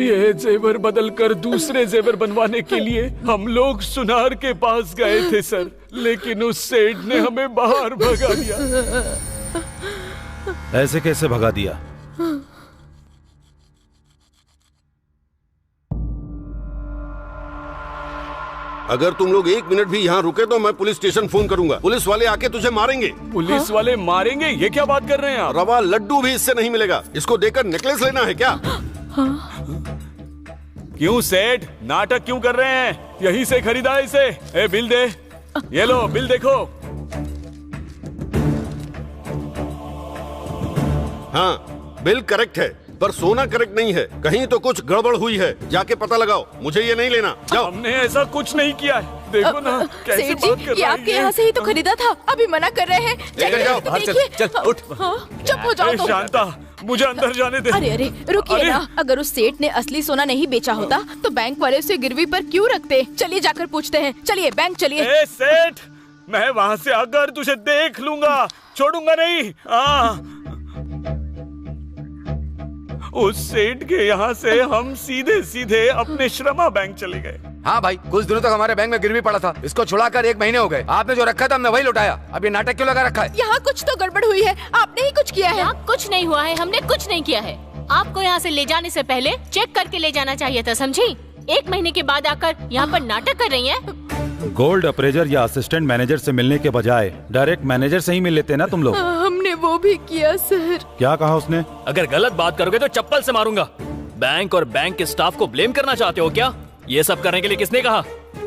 ये जेवर बदल कर दूसरे जेवर बनवाने के लिए हम लोग सुनार के पास गए थे सर, लेकिन उस सेठ ने हमें बाहर भगा दिया। ऐसे कैसे भगा दिया? अगर तुम लोग 1 मिनट भी यहाँ रुके तो मैं पुलिस स्टेशन फोन करूंगा। पुलिस वाले आके तुझे मारेंगे। पुलिस वाले मारेंगे? ये क्या बात कर रहे हैं आप? रवा लड्डू भी इससे नहीं मिलेगा। इसको देकर नेकलेस लेना है क्या? क्यों सेठ, नाटक क्यों कर रहे हैं? यहीं से खरीदा है इसे। ए, बिल दे। ये लो बिल देखो। हाँ, बिल करेक्ट है, पर सोना करेक्ट नहीं है। कहीं तो कुछ गड़बड़ हुई है, जाके पता लगाओ। मुझे ये नहीं लेना, जाओ। हमने ऐसा कुछ नहीं किया है। देखो ना कैसे बात कर रही है। ये आपके यहाँ से ही तो खरीदा था, अभी मना कर रहे हैं। जाओ, बाहर चल, उठ। चुप हो जाओ तुम। शांता, मुझे अंदर जाने दे। अरे रुकिए ना, अगर उस सेठ ने असली सोना नहीं बेचा होता तो बैंक वाले उसे गिरवी पर क्यों रखते? चलिए जाकर पूछते हैं। चलिए बैंक चलिए। ए सेठ, मैं वहाँ से आकर तुझे देख लूंगा, छोड़ूंगा नहीं। उस सेठ के यहाँ से हम सीधे सीधे अपने श्रमा बैंक चले गए। हाँ भाई, कुछ दिनों तक हमारे बैंक में गिरवी पड़ा था। इसको छुड़ाकर 1 महीने हो गए। आपने जो रखा था हमने वही लौटाया। अब ये नाटक क्यों लगा रखा है? यहाँ कुछ तो गड़बड़ हुई है, आपने ही कुछ किया है। यहाँ कुछ नहीं हुआ है, हमने कुछ नहीं किया है। आपको यहाँ से ले जाने से पहले चेक करके ले जाना चाहिए था, समझी? 1 महीने के बाद आकर यहाँ पर नाटक कर रही हैं। गोल्ड अप्रेजर या असिस्टेंट मैनेजर से मिलने के बजाय डायरेक्ट मैनेजर से ही मिल लेते ना तुम लोग। हमने वो भी किया सर। क्या कहा उसने? अगर गलत बात करोगे तो चप्पल से मारूंगा। बैंक और बैंक के स्टाफ को ब्लेम करना चाहते हो क्या? ये सब करने के लिए किसने कहा?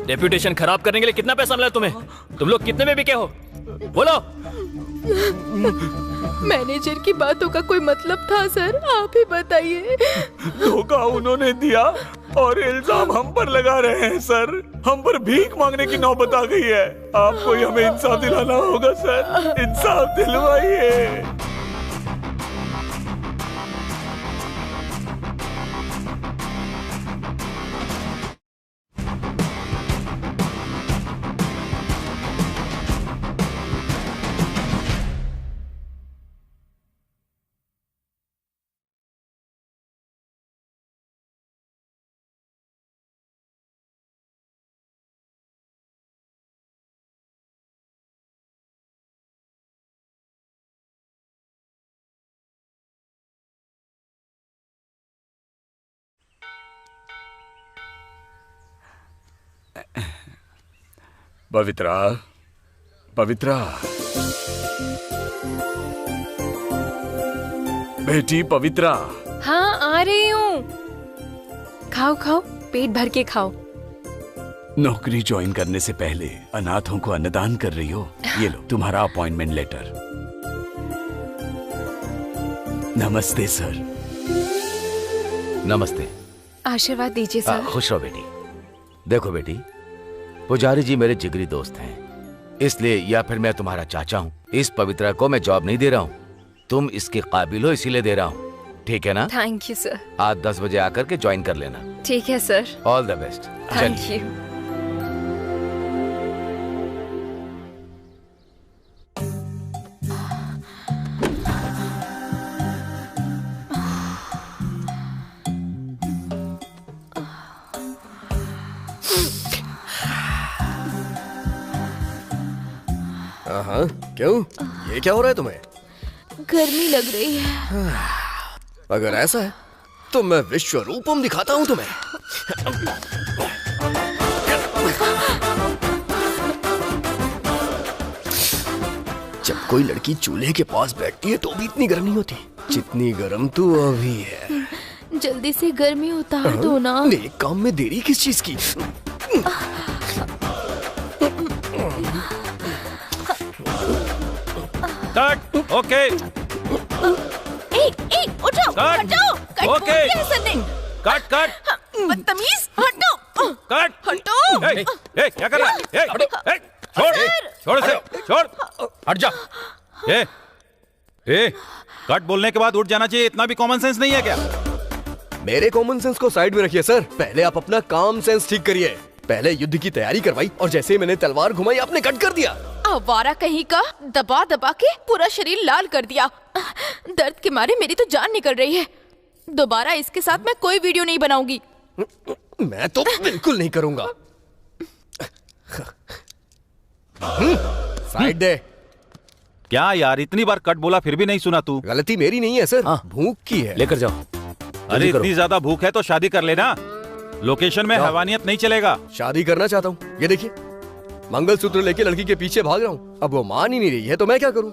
रेप्यूटेशन खराब करने के लिए कितना पैसा मिला तुम्हें? तुम लोग कितने में बिके हो? बोलो। मैनेजर की बातों का कोई मतलब था सर? आप ही बताइए। धोखा उन्होंने दिया और इल्जाम हम पर लगा रहे हैं सर। हम पर भीख मांगने की नौबत आ गई है। आपको ही हमें इंसाफ दिलाना होगा सर। इंसाफ दिलवाइए। पवित्रा, पवित्रा, बेटी पवित्रा। हाँ आ रही हूँ। खाओ खाओ, पेट भर के खाओ। नौकरी ज्वाइन करने से पहले अनाथों को अन्नदान कर रही हो। ये लो तुम्हारा अपॉइंटमेंट लेटर। नमस्ते सर। नमस्ते। आशीर्वाद दीजिए सर। खुश रहो बेटी। देखो बेटी, पुजारी जी मेरे जिगरी दोस्त हैं, इसलिए या फिर मैं तुम्हारा चाचा हूँ। इस पवित्रा को मैं जॉब नहीं दे रहा हूँ, तुम इसके काबिल हो इसीलिए दे रहा हूँ। ठीक है ना? Thank you sir. आज 10 बजे आकर के ज्वाइन कर लेना। ठीक है sir. All the best. Thank you. हाँ, क्यों? ये क्या हो रहा है तुम्हें? गर्मी लग रही है। अगर ऐसा है तो मैं विश्व रूपम दिखाता हूँ तुम्हें। जब कोई लड़की चूल्हे के पास बैठती है तो भी इतनी गर्म नहीं होती जितनी गर्म तू अभी है। जल्दी से गर्मी उतार दो ना। एक काम में देरी किस चीज की? कट। ओके। उठ जाओ, हट जाओ। ओके। Cut cut. बदतमीज, हटो। कट। हटो। ए, क्या कर रहा है? छोड़, छोड़ इसे, छोड़, हट जा। कट बोलने के बाद उठ जाना चाहिए, इतना भी कॉमन सेंस नहीं है क्या? मेरे कॉमन सेंस को साइड में रखिए सर, पहले आप अपना काम सेंस ठीक करिए। पहले युद्ध की तैयारी करवाई और जैसे ही मैंने तलवार घुमाई आपने कट कर दिया। आवारा कहीं का, दबा दबा के पूरा शरीर लाल कर दिया। दर्द के मारे मेरी तो जान निकल रही है। दोबारा इसके साथ मैं कोई वीडियो नहीं बनाऊंगी। मैं तो बिल्कुल नहीं करूंगा। साइड दे। क्या यार, इतनी बार कट बोला फिर भी नहीं सुना तू? गलती मेरी नहीं है सर, भूख की है। लेकर जाओ। अरे इतनी ज्यादा भूख है तो शादी कर लेना। लोकेशन में हैवानियत नहीं चलेगा। शादी करना चाहता हूँ। ये देखिए, मंगलसूत्र लेके लड़की के पीछे भाग रहा हूँ। अब वो मान ही नहीं रही है तो मैं क्या करूँ?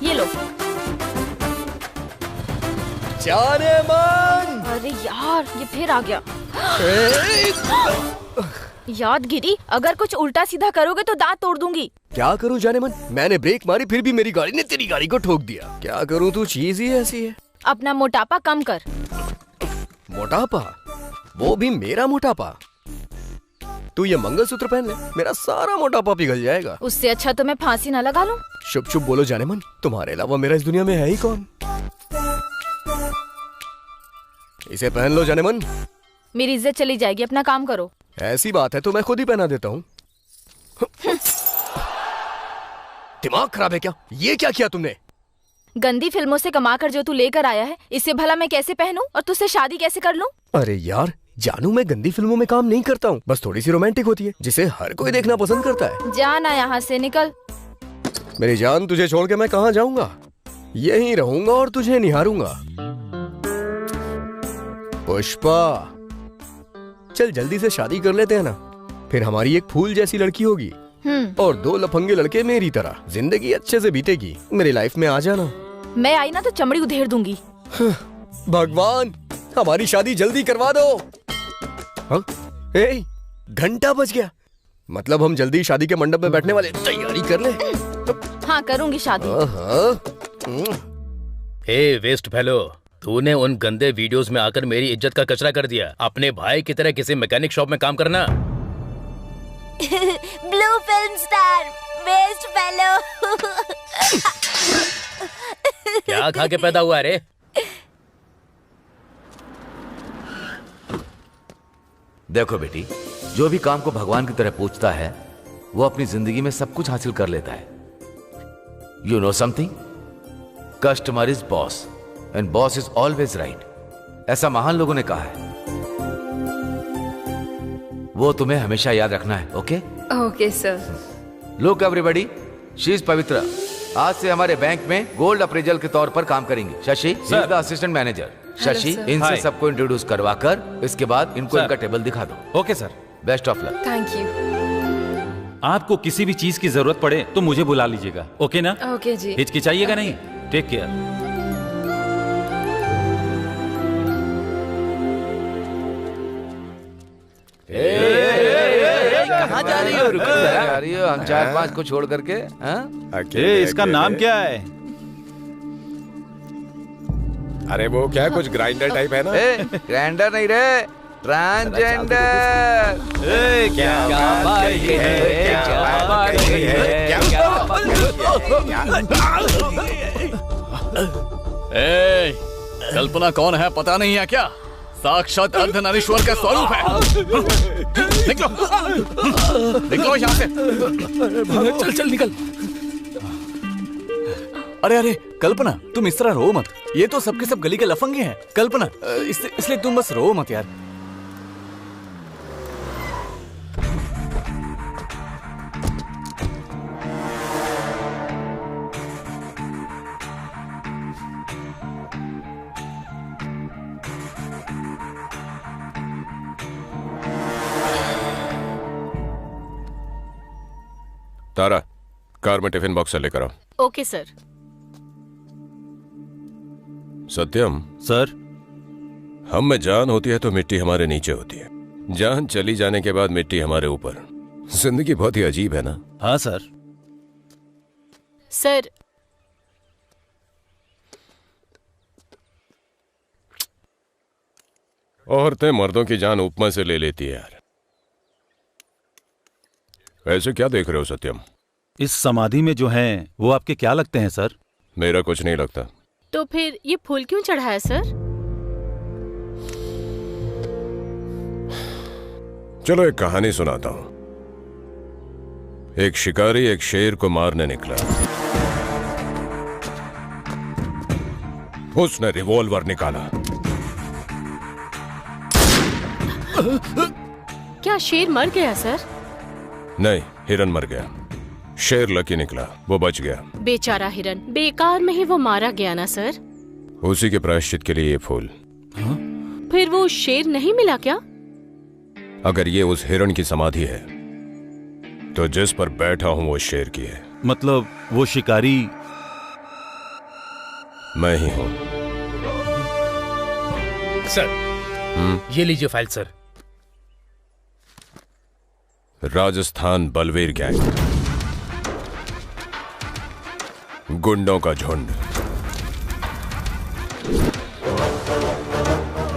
ये लो। जाने मन। अरे यार, ये फिर आ गया। यादगिरी, अगर कुछ उल्टा सीधा करोगे तो दांत तोड़ दूंगी। क्या करूं जाने मन? मैंने ब्रेक मारी फिर भी मेरी गाड़ी ने तेरी गाड़ी को ठोक दिया। क्या करूं, तू चीज ही ऐसी है। अपना मोटापा कम कर। मोटापा? वो भी मेरा मोटापा? तू ये मंगलसूत्र पहन ले, मेरा सारा मोटापा पिघल जाएगा। उससे अच्छा तो मैं फांसी न लगा लूं। शुभ शुभ बोलो जाने मन, तुम्हारे अलावा मेरा इस दुनिया में है ही कौन? इसे पहन लो जाने मन। मेरी इज्जत चली जाएगी, अपना काम करो। ऐसी बात है तो मैं खुद ही पहना देता हूँ। दिमाग खराब है क्या? ये क्या किया तुमने? गंदी फिल्मों से कमाकर जो तू लेकर आया है, इसे भला मैं कैसे पहनूं और तुझसे शादी कैसे कर लूं? अरे यार जानू, मैं गंदी फिल्मों में काम नहीं करता हूँ, बस थोड़ी सी रोमांटिक होती है जिसे हर कोई देखना पसंद करता है। जाना यहाँ से, निकल। मेरी जान, तुझे छोड़ के मैं कहाँ जाऊंगा? यहीं रहूंगा और तुझे निहारूंगा। पुष्पा, चल जल्दी से शादी कर लेते हैं ना, फिर हमारी एक फूल जैसी लड़की होगी और 2 लफंगे लड़के मेरी तरह। जिंदगी अच्छे से बीतेगी। मेरी लाइफ में आ जाना। मैं आई ना तो चमड़ी उधेड़ दूंगी। भगवान, हमारी शादी जल्दी करवा दो। हाँ? ए, घंटा बज गया। मतलब हम जल्दी शादी के मंडप में बैठने वाले। तैयारी कर ले। हाँ, करूंगी शादी। हे वेस्ट फेलो, तूने उन गंदे वीडियोस में आकर मेरी इज्जत का कचरा कर दिया। अपने भाई की तरह किसी मैकेनिक शॉप में काम करना। Blue film star, west fellow. क्या खा के पैदा हुआ रे? देखो बेटी, जो भी काम को भगवान की तरह पूछता है वो अपनी जिंदगी में सब कुछ हासिल कर लेता है। You know something, customer is boss and boss is always right. ऐसा महान लोगों ने कहा है, वो तुम्हें हमेशा याद रखना है। Okay okay sir. Look everybody, she is Pavitra आज से हमारे बैंक में गोल्ड अप्रेजल के तौर पर काम करेंगी। Shashi, the assistant manager. Shashi, इनसे सबको इंट्रोड्यूस करवा कर इसके बाद इनको इनका टेबल दिखा दो। Okay sir. Best of luck. Thank you. आपको किसी भी चीज की जरूरत पड़े तो मुझे बुला लीजिएगा। ओके ना? ओके जी। हिचकिचाइएगा नहीं। Take care. कहाँ जा रही हो? रुको जा रही हो? हम 4-5 को छोड़ करके। इसका नाम क्या है? अरे वो क्या, कुछ ग्राइंडर टाइप है ना? ग्राइंडर नहीं रे, ट्रांसजेंडर। कल्पना कौन है पता नहीं है क्या? साक्षात अर्धनारीश्वर का स्वरूप है। निकलो, निकलो यहाँ से। चल चल निकल। अरे अरे कल्पना, तुम इस तरह रो मत। ये तो सबके सब गली के लफंगे हैं कल्पना, इसलिए तुम बस रो मत यार। तारा, कार में टिफिन बॉक्स लेकर आओ। Okay sir. सत्यम सर, हम में जान होती है तो मिट्टी हमारे नीचे होती है, जान चली जाने के बाद मिट्टी हमारे ऊपर। जिंदगी बहुत ही अजीब है ना? हाँ सर। सर, औरतें मर्दों की जान उपमा से ले लेती है यार। ऐसे क्या देख रहे हो सत्यम? इस समाधि में जो हैं वो आपके क्या लगते हैं सर? मेरा कुछ नहीं लगता। तो फिर ये फूल क्यों चढ़ाया सर? चलो एक कहानी सुनाता हूं। एक शिकारी एक शेर को मारने निकला। उसने रिवॉल्वर निकाला। क्या शेर मर गया सर? नहीं, हिरन मर गया। शेर लकी निकला, वो बच गया। बेचारा हिरन, बेकार में ही वो मारा गया ना सर। उसी के प्रायश्चित के लिए ये फूल। फिर वो शेर नहीं मिला क्या? अगर ये उस हिरन की समाधि है तो जिस पर बैठा हूं वो शेर की है। मतलब वो शिकारी मैं ही हूं। सर, ये लीजिए file sir. Rajasthan Balvir gang, गुंडों का झुंड,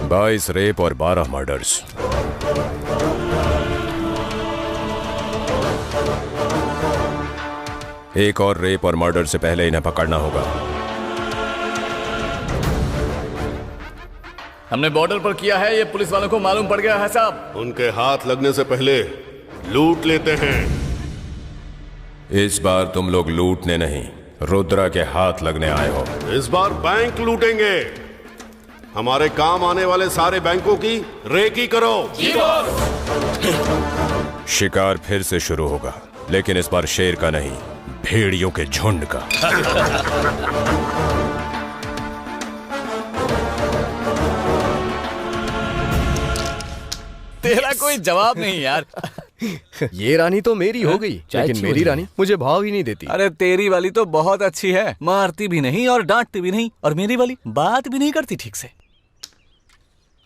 22 रेप और 12 मर्डर्स। एक और रेप और मर्डर से पहले इन्हें पकड़ना होगा। हमने बॉर्डर पर किया है, ये पुलिस वालों को मालूम पड़ गया है साहब। उनके हाथ लगने से पहले लूट लेते हैं। इस बार तुम लोग लूटने नहीं, रुद्रा के हाथ लगने आए हो। इस बार बैंक लूटेंगे। हमारे काम आने वाले सारे बैंकों की रेकी करो। शिकार फिर से शुरू होगा, लेकिन इस बार शेर का नहीं, भेड़ियों के झुंड का। तेरा कोई जवाब नहीं यार। ये रानी तो मेरी हो गई, लेकिन मेरी रानी मुझे भाव ही नहीं देती। अरे तेरी वाली तो बहुत अच्छी है, मारती भी नहीं और डांटती भी नहीं, और मेरी वाली बात भी नहीं करती ठीक से।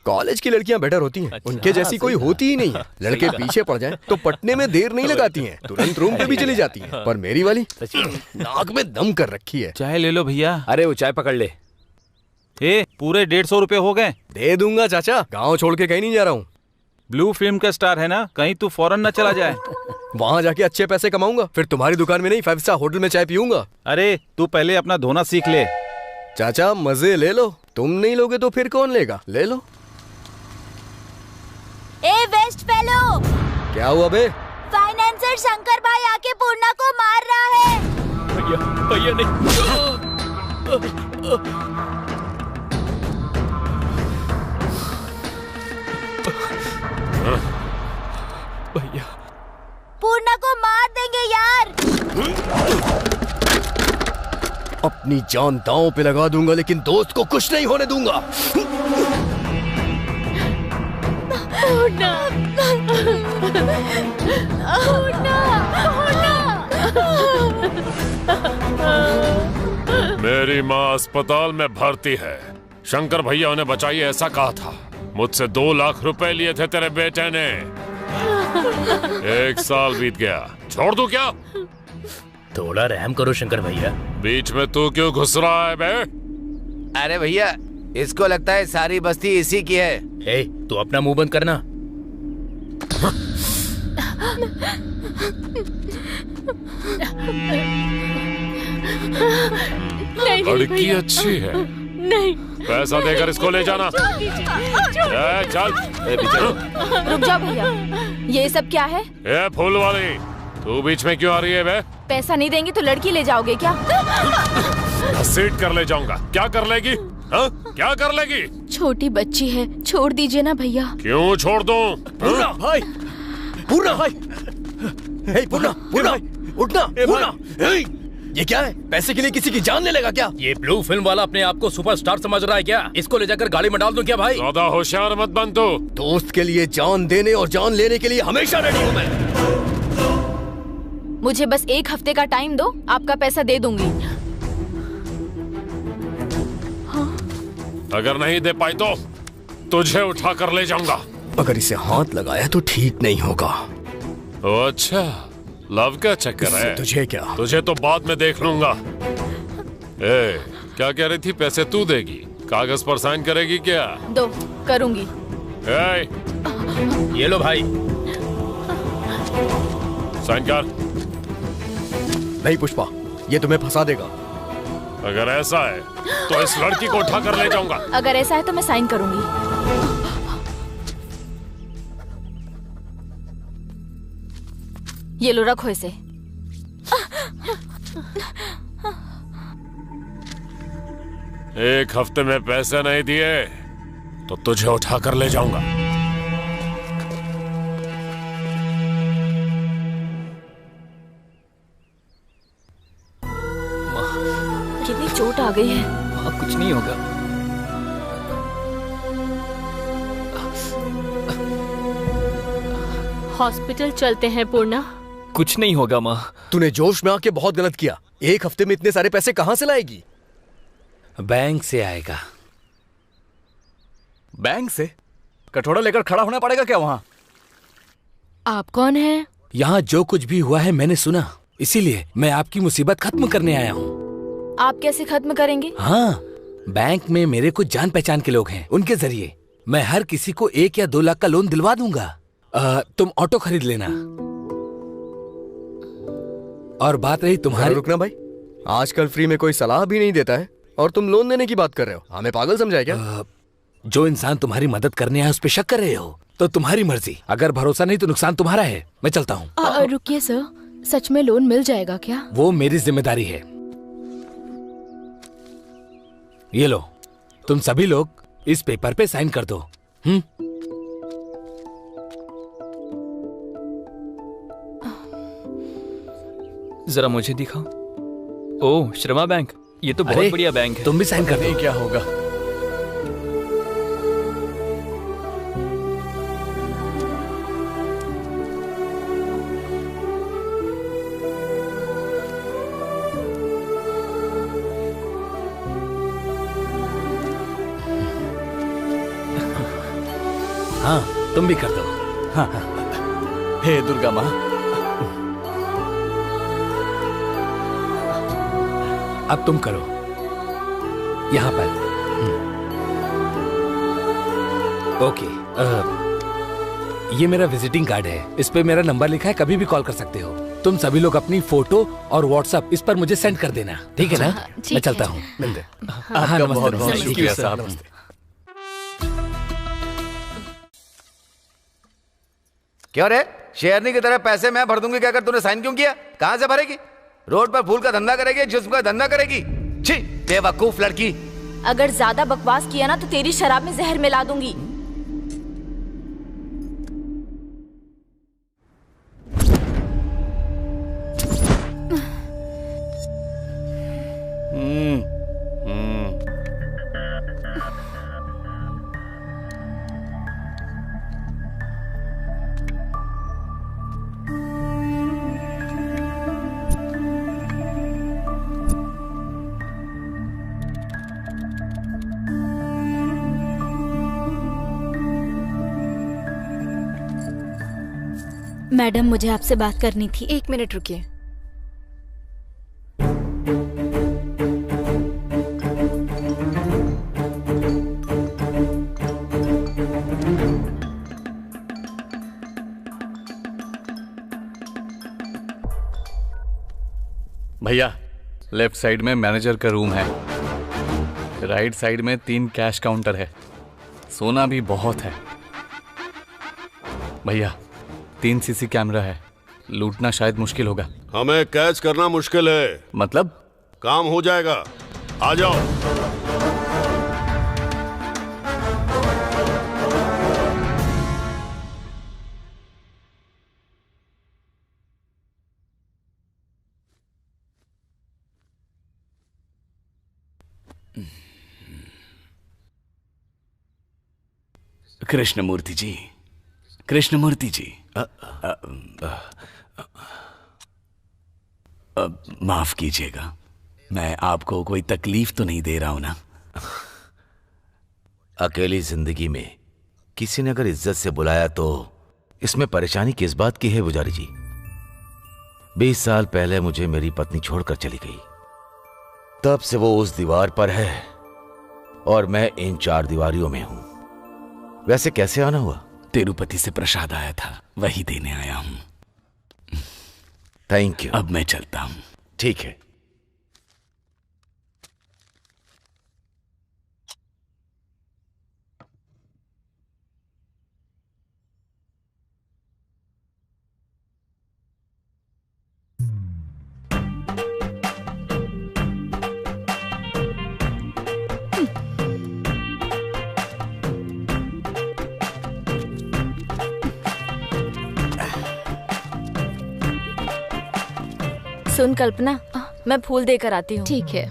कॉलेज की लड़कियां बेटर होती हैं। उनके जैसी कोई होती ही नहीं है। लड़के पीछे पड़ जाएं तो पटने में देर नहीं लगाती हैं, तुरंत रूम पे भी चली जाती हैं। पर मेरी वाली नाक में दम कर रखी है। चाय ले लो भैया। अरे वो चाय पकड़ ले। पूरे 150 रुपए हो गए। दे दूंगा चाचा, गाँव छोड़ के कहीं नहीं जा रहा हूँ। ब्लू फिल्म का स्टार है ना, कहीं तू फौरन न चला जाए। वहाँ जाके अच्छे पैसे कमाऊंगा, फिर तुम्हारी दुकान में नहीं 5 स्टार होटल में चाय पीऊंगा। अरे तू पहले अपना धोना सीख ले। चाचा मजे ले लो, तुम नहीं लोगे तो फिर कौन लेगा? ले लो। ए वेस्ट फेलो, क्या हुआ बे? फाइनेंसर शंकर भाई आके पूर्णा को मार रहा है। भैया नहीं। भैया पूर्णा को मार देंगे यार। अपनी जान दांव पे लगा दूंगा, लेकिन दोस्त को कुछ नहीं होने दूंगा। पूर्णा, मेरी माँ अस्पताल में भर्ती है। शंकर भैया उन्हें बचाइए ऐसा कहा था। मुझसे 2 लाख रुपए लिए थे तेरे बेटे ने। 1 साल बीत गया, छोड़ दूं क्या? थोड़ा रहम करो शंकर भैया। बीच में तू क्यों घुस रहा है बे? अरे भैया, इसको लगता है सारी बस्ती इसी की है। ए, तू अपना मुंह बंद करना। लड़की अच्छी है। नहीं, पैसा देकर इसको ले जाना। चल। रुक जाओ भैया, ये सब क्या है? ए फूल वाली, तू बीच में क्यों आ रही है बे? पैसा नहीं देंगी तो लड़की ले जाओगे क्या? घसीट कर ले जाऊंगा। क्या कर लेगी? हाँ? क्या कर लेगी? छोटी बच्ची है, छोड़ दीजिए ना भैया। क्यों छोड़ दूं? पूर्णा भाई, पूर्णा भाई, हे पूर्णा, पूर्णा, उठना, पूर्णा। ये क्या है? पैसे के लिए किसी की जान ले लेगा क्या? ये ब्लू फिल्म वाला अपने आप को सुपरस्टार समझ रहा है क्या? इसको ले जाकर गाड़ी में डाल दूं क्या भाई? ज्यादा होशियार मत बन तू। दोस्त के लिए जान देने और जान लेने के लिए हमेशा रेडी हूँ मैं। मुझे बस 1 हफ्ते का टाइम दो, आपका पैसा दे दूंगी। अगर नहीं दे पाई तो तुझे उठा कर ले जाऊंगा। अगर इसे हाथ लगाया तो ठीक नहीं होगा। अच्छा, लव का चक्कर है तुझे? क्या तुझे तो बाद में देख लूंगा। ए, क्या कह रही थी? पैसे तू देगी, कागज पर साइन करेगी क्या? दो, करूंगी। ए, ये लो भाई, साइन कर। नहीं पुष्पा, ये तुम्हें फंसा देगा। अगर ऐसा है तो इस लड़की को उठा कर ले जाऊंगा। अगर ऐसा है तो मैं साइन करूंगी। ये लो, रखो इसे। 1 हफ्ते में पैसे नहीं दिए तो तुझे उठाकर ले जाऊंगा। कितनी चोट आ गई है। हाँ, कुछ नहीं होगा। हॉस्पिटल चलते हैं पूर्णा। कुछ नहीं होगा माँ। तूने जोश में आके बहुत गलत किया। 1 हफ्ते में इतने सारे पैसे कहाँ से लाएगी? बैंक से आएगा। बैंक से? कटोरा लेकर खड़ा होना पड़ेगा क्या वहाँ? आप कौन हैं? यहाँ जो कुछ भी हुआ है मैंने सुना, इसीलिए मैं आपकी मुसीबत खत्म करने आया हूँ। आप कैसे खत्म करेंगे? हाँ, बैंक में मेरे कुछ जान पहचान के लोग हैं, उनके जरिए मैं हर किसी को 1 या 2 लाख का लोन दिलवा दूंगा। तुम ऑटो खरीद लेना। और बात रही तुम्हारी। रुकना भाई, आजकल फ्री में कोई सलाह भी नहीं देता है और तुम लोन देने की बात कर रहे हो। हमें पागल समझाए क्या? जो इंसान तुम्हारी मदद करने आया उस पे शक कर रहे हो तो तुम्हारी मर्जी। अगर भरोसा नहीं तो नुकसान तुम्हारा है। मैं चलता हूँ। रुकिए सर, सच में लोन मिल जाएगा क्या? वो मेरी जिम्मेदारी है। ये लो, तुम सभी लोग इस पेपर पे साइन कर दो। जरा मुझे दिखाओ। ओह, श्रमा बैंक, ये तो बहुत बढ़िया बैंक है। तुम भी साइन कर दो। क्या होगा? हाँ, तुम भी कर दो। हाँ, हे दुर्गा माँ, अब तुम करो यहाँ पर। ओके, ये मेरा विजिटिंग कार्ड है। इस पे मेरा नंबर लिखा है, कभी भी कॉल कर सकते हो। तुम सभी लोग अपनी फोटो और व्हाट्सएप इस पर मुझे सेंड कर देना, ठीक है ना? मैं चलता हूँ। मिलते। आपका बहुत बहुत शुक्रिया साहब। क्यों रे, शेरनी की तरह पैसे मैं भर दूंगी, क्या कर तूने साइन क्यों किया? कहाँ से भरेगी? रोड पर फूल का धंधा करेगी, जिस्म का धंधा करेगी? छी, बेवकूफ लड़की। अगर ज्यादा बकवास किया ना तो तेरी शराब में जहर मिला दूंगी। मैडम, मुझे आपसे बात करनी थी। 1 मिनट रुकिए। भैया, लेफ्ट साइड में मैनेजर का रूम है, राइट साइड में 3 कैश काउंटर है। सोना भी बहुत है। भैया, 3 सीसी कैमरा है, लूटना शायद मुश्किल होगा। हमें कैच करना मुश्किल है। मतलब? काम हो जाएगा, आ जाओ। कृष्णमूर्ति जी, कृष्णमूर्ति जी, माफ कीजिएगा, मैं आपको कोई तकलीफ तो नहीं दे रहा हूं ना? अकेली जिंदगी में किसी ने अगर इज्जत से बुलाया तो इसमें परेशानी किस बात की है पुजारी जी? 20 साल पहले मुझे मेरी पत्नी छोड़कर चली गई, तब से वो उस दीवार पर है और मैं इन 4 दीवारियों में हूं। वैसे कैसे आना हुआ? तिरुपति से प्रसाद आया था, वही देने आया हूं। Thank you. अब मैं चलता हूं। ठीक है। सुन कल्पना, मैं फूल देकर आती हूँ। ठीक है।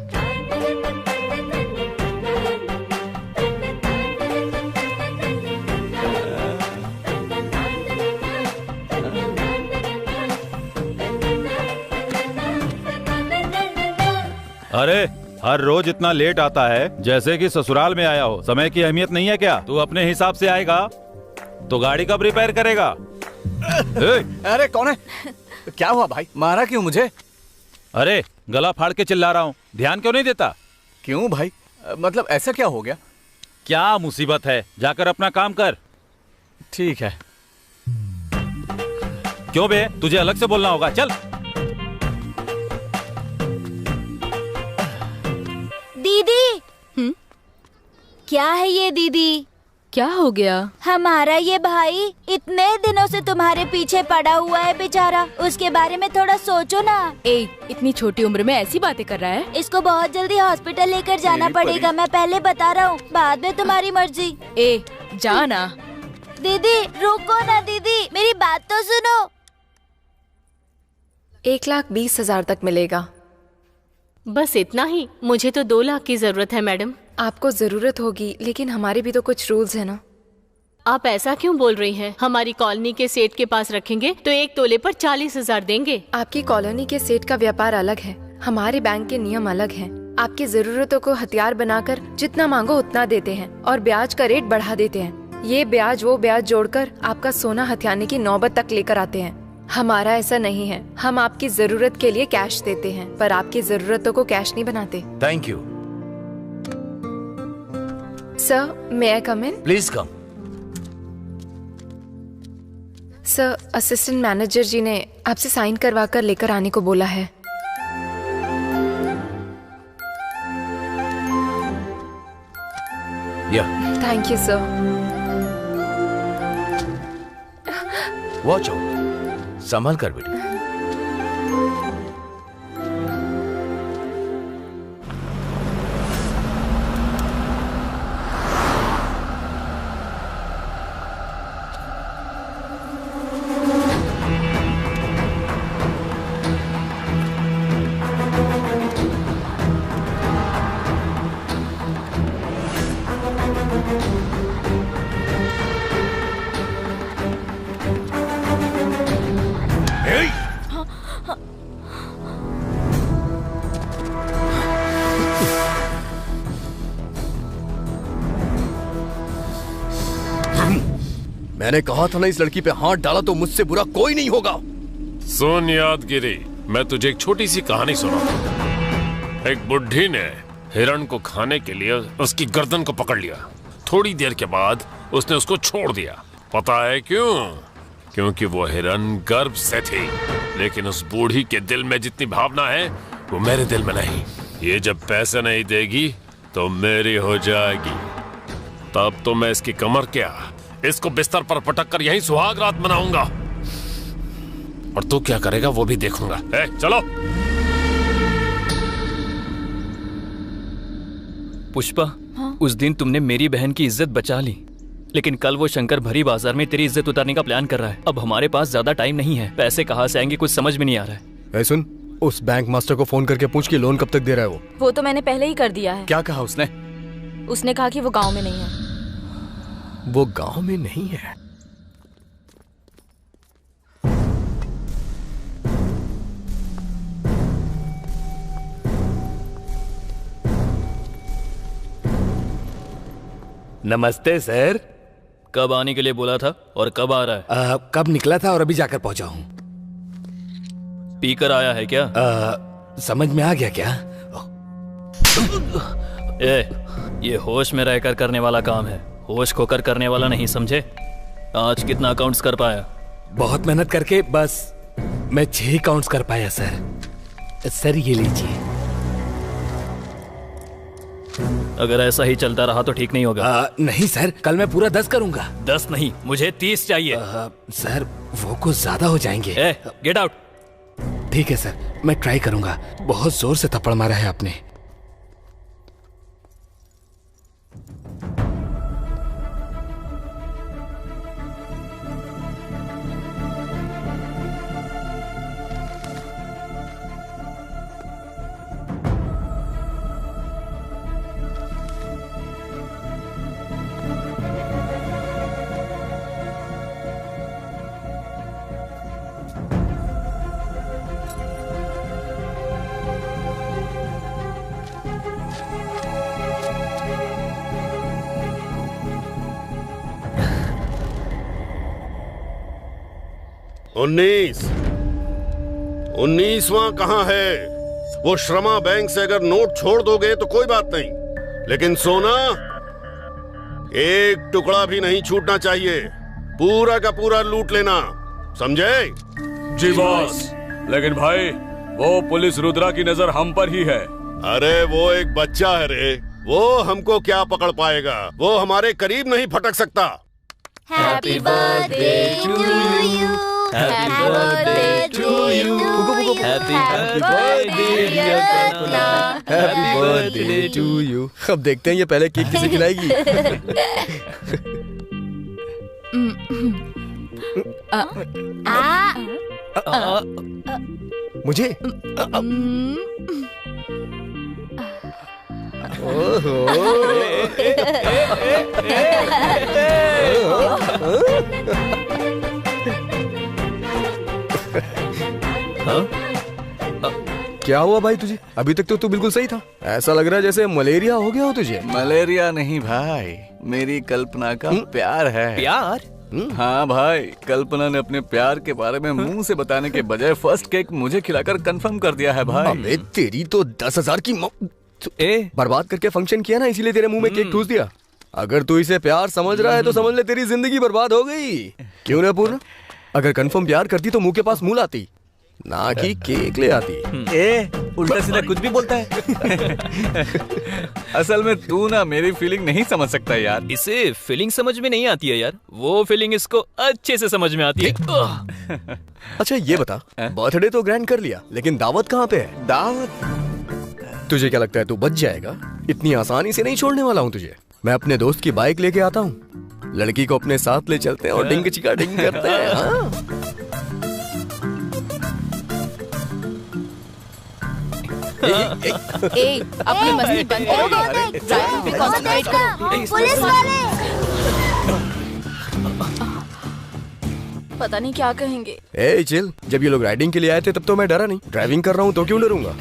अरे हर रोज इतना लेट आता है जैसे कि ससुराल में आया हो। समय की अहमियत नहीं है क्या? तू अपने हिसाब से आएगा तो गाड़ी कब रिपेयर करेगा? अरे कौन है? क्या हुआ भाई, मारा क्यों मुझे? अरे गला फाड़ के चिल्ला रहा हूँ, ध्यान क्यों नहीं देता? क्यों भाई, मतलब ऐसा क्या हो गया? क्या मुसीबत है, जाकर अपना काम कर। ठीक है। क्यों बे, तुझे अलग से बोलना होगा, चल। दीदी। क्या है ये दीदी? क्या हो गया? हमारा ये भाई इतने दिनों से तुम्हारे पीछे पड़ा हुआ है बेचारा, उसके बारे में थोड़ा सोचो ना। इतनी छोटी उम्र में ऐसी बातें कर रहा है? इसको बहुत जल्दी हॉस्पिटल लेकर जाना पड़ेगा, मैं पहले बता रहा हूँ, बाद में तुम्हारी मर्जी। जा ना। दीदी रुको ना दीदी, मेरी बात तो सुनो। 1,20,000 तक मिलेगा। बस इतना ही? मुझे तो 2 लाख की जरूरत है मैडम। आपको जरूरत होगी, लेकिन हमारे भी तो कुछ रूल्स है ना। आप ऐसा क्यों बोल रही हैं? हमारी कॉलोनी के सेठ के पास रखेंगे तो 1 तोले पर 40,000 देंगे। आपकी कॉलोनी के सेठ का व्यापार अलग है, हमारे बैंक के नियम अलग हैं। आपकी जरूरतों को हथियार बनाकर जितना मांगो उतना देते हैं और ब्याज का रेट बढ़ा देते हैं। ये ब्याज वो ब्याज जोड़कर आपका सोना हथियाने की नौबत तक लेकर आते हैं। हमारा ऐसा नहीं है, हम आपकी जरूरत के लिए कैश देते हैं पर आपकी जरूरतों को कैश नहीं बनाते। Thank you. Sir, may I come in? Please come. Sir, assistant manager ji ने आपसे साइन करवा कर लेकर आने को बोला है। Thank you sir. Watch out, संभल कर बेटी। मैंने कहा था ना, इस लड़की पे हाथ डाला तो मुझसे बुरा कोई नहीं होगा। सुन यादगिरी, मैं तुझे एक छोटी सी कहानी सुनाता। एक बुढ़ी ने हिरण को खाने के लिए उसकी गर्दन को पकड़ लिया। थोड़ी देर के बाद उसने उसको छोड़ दिया। पता है क्यों? क्योंकि वो हिरण गर्भ से थी। लेकिन उस बूढ़ी के दिल में जितनी भावना है वो मेरे दिल में नहीं। ये जब पैसे नहीं देगी तो मेरी हो जाएगी। तब तो मैं इसकी कमर क्या, इसको बिस्तर पर पटक कर यहीं सुहाग रात मनाऊंगा। और तू क्या करेगा वो भी देखूंगा। चलो। पुष्पा, उस दिन तुमने मेरी बहन की इज्जत बचा ली, लेकिन कल वो शंकर भरी बाजार में तेरी इज्जत उतारने का प्लान कर रहा है। अब हमारे पास ज्यादा टाइम नहीं है, पैसे कहाँ से आएंगे कुछ समझ में नहीं आ रहा है। सुन, उस बैंक मास्टर को फोन करके पूछ कि लोन कब तक दे रहा है वो तो मैंने पहले ही कर दिया है। क्या कहा उसने? उसने कहा कि वो गांव में नहीं है। वो गांव में नहीं है? नमस्ते सर। कब आने के लिए बोला था और कब आ रहा है? कब निकला था और अभी जाकर पहुंचा हूं। पीकर आया है क्या? समझ में आ गया क्या? ये होश में रहकर करने वाला काम है, होश खोकर करने वाला नहीं, समझे? आज कितना अकाउंट्स कर पाया? बहुत मेहनत करके बस मैं 6 अकाउंट्स कर पाया सर। सर ये लीजिए। अगर ऐसा ही चलता रहा तो ठीक नहीं होगा। नहीं सर, कल मैं पूरा 10 करूंगा। 10 नहीं, मुझे 30 चाहिए। सर वो कुछ ज्यादा हो जाएंगे। Get out. ठीक है सर, मैं ट्राई करूंगा। बहुत जोर से थप्पड़ मारा है आपने। 19वां कहाँ है? वो श्रमा बैंक से अगर नोट छोड़ दोगे तो कोई बात नहीं, लेकिन सोना एक टुकड़ा भी नहीं छूटना चाहिए। पूरा का पूरा लूट लेना, समझे? जी बॉस। लेकिन भाई वो पुलिस रुद्रा की नजर हम पर ही है। अरे वो एक बच्चा है रे, वो हमको क्या पकड़ पाएगा? वो हमारे करीब नहीं फटक सकता। Happy birthday to you, happy birthday to you, happy birthday to you. अब देखते हैं ये पहले केक किसे खिलाएगी। मुझे क्या हुआ भाई तुझे? अभी तक तो तू बिल्कुल सही था। ऐसा लग रहा है जैसे मलेरिया हो गया हो तुझे। मलेरिया नहीं भाई, मेरी कल्पना का प्यार है। प्यार? हाँ भाई, कल्पना ने अपने प्यार के बारे में मुंह से बताने के बजाय फर्स्ट केक मुझे खिलाकर कंफर्म कर दिया है भाई। अबे तेरी तो 10,000 की बर्बाद करके फंक्शन किया ना, इसीलिए तेरे मुंह में केक ठूस दिया। अगर तू इसे प्यार समझ रहा है तो समझ ले तेरी जिंदगी बर्बाद हो गई। क्यों ना पूर्ण? अगर कंफर्म प्यार करती तो मुंह के पास मुंह लाती, ना कि केक ले आती। उल्टा सीधा कुछ भी बोलता है। असल में तू ना मेरी फीलिंग नहीं समझ सकता यार। इसे फीलिंग समझ में नहीं आती है यार, वो फीलिंग इसको अच्छे से समझ में आती है। अच्छा ये बता, बर्थडे तो ग्रैंड कर लिया, लेकिन दावत कहाँ पे है? दावत? तुझे क्या लगता है तू बच जाएगा? इतनी आसानी से नहीं छोड़ने वाला हूँ तुझे। मैं अपने दोस्त की बाइक लेके आता हूँ, लड़की को अपने साथ ले चलते हैं और डिंग चिका डिंग करते हैं। हाँ? अपनी मस्ती बंद करोगे? ड्राइविंग पे कंसंट्रेट करो। पुलिस वाले! पता नहीं क्या कहेंगे। ए चिल, जब ये लोग राइडिंग के लिए आए थे तब तो मैं डरा नहीं। ड्राइविंग कर रहा हूँ तो क्यों डरूंगा?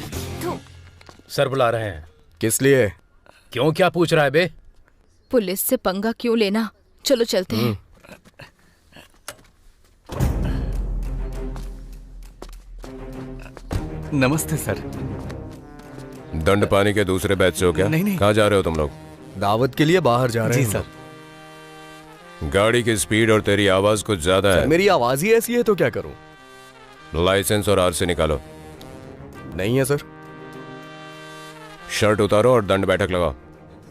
सर बुला रहे हैं। किस लिए? क्यों, क्या पूछ रहा है बे? पुलिस से पंगा क्यों लेना, चलो चलते हैं। नमस्ते सर। दंड पानी के दूसरे बैच से हो क्या? नहीं। कहाँ जा रहे हो तुम लोग? दावत के लिए बाहर जा रहे हैं। जी सर। गाड़ी की स्पीड और तेरी आवाज कुछ ज्यादा है। मेरी आवाज ही ऐसी है तो क्या करूं? लाइसेंस और आरसी निकालो। नहीं है सर। शर्ट उतारो और दंड बैठक लगाओ।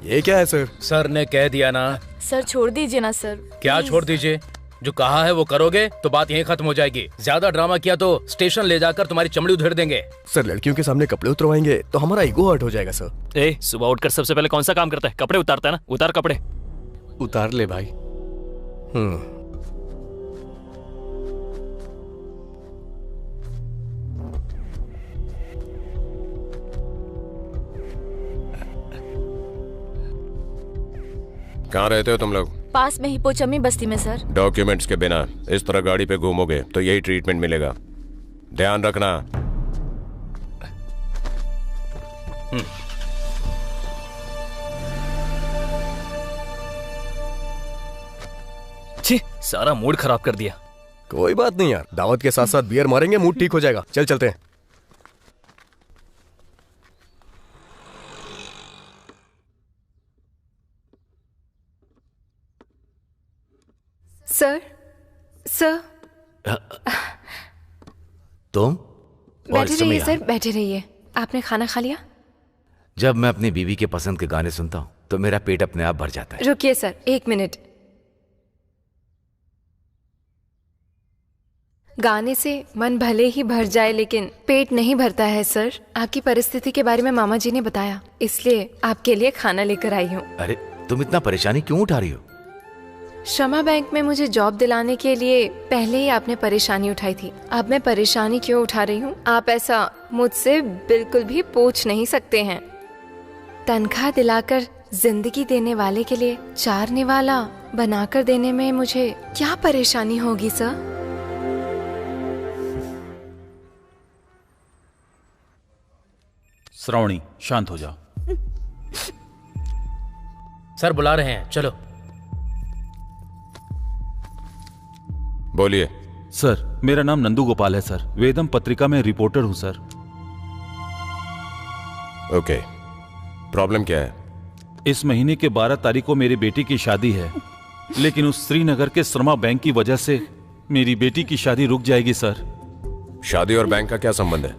ये क्या है सर? सर ने कह दिया ना। सर छोड़ दीजिए ना सर। क्या छोड़ दीजिए? जो कहा है वो करोगे तो बात यहीं खत्म हो जाएगी। ज्यादा ड्रामा किया तो स्टेशन ले जाकर तुम्हारी चमड़ी उधेड़ देंगे। सर लड़कियों के सामने कपड़े उतरवाएंगे तो हमारा ईगो हर्ट हो जाएगा सर। सुबह उठकर सबसे पहले कौन सा काम करता है? कपड़े उतारता है ना, उतार कपड़े। उतार ले भाई। कहाँ रहते हो तुम लोग? पास में ही पोचम्मी बस्ती में सर। डॉक्यूमेंट्स के बिना इस तरह गाड़ी पे घूमोगे तो यही ट्रीटमेंट मिलेगा, ध्यान रखना। छी, सारा मूड खराब कर दिया। कोई बात नहीं यार, दावत के साथ साथ बियर मारेंगे, मूड ठीक हो जाएगा। चल चलते हैं। सर सर तुम? बैठे रहिए सर, बैठे रहिए। आपने खाना खा लिया? जब मैं अपनी बीवी के पसंद के गाने सुनता हूँ तो मेरा पेट अपने आप भर जाता है। रुकिए सर, 1 मिनट। गाने से मन भले ही भर जाए लेकिन पेट नहीं भरता है सर। आपकी परिस्थिति के बारे में मामा जी ने बताया, इसलिए आपके लिए खाना लेकर आई हूँ। अरे तुम इतना परेशानी क्यों उठा रही हो? श्रमा बैंक में मुझे जॉब दिलाने के लिए पहले ही आपने परेशानी उठाई थी। अब मैं परेशानी क्यों उठा रही हूँ आप ऐसा मुझसे बिल्कुल भी पूछ नहीं सकते हैं। तनख्वाह दिलाकर जिंदगी देने वाले के लिए चारने वाला बनाकर देने में मुझे क्या परेशानी होगी सर? श्रावणी शांत हो जाओ। सर बुला रहे हैं, चलो। बोलिए। सर मेरा नाम नंदू गोपाल है सर। वेदम पत्रिका में रिपोर्टर हूँ सर। ओके, प्रॉब्लम क्या है? इस महीने के 12 तारीख को मेरी बेटी की शादी है, लेकिन उस श्रीनगर के श्रमा बैंक की वजह से मेरी बेटी की शादी रुक जाएगी सर। शादी और बैंक का क्या संबंध है?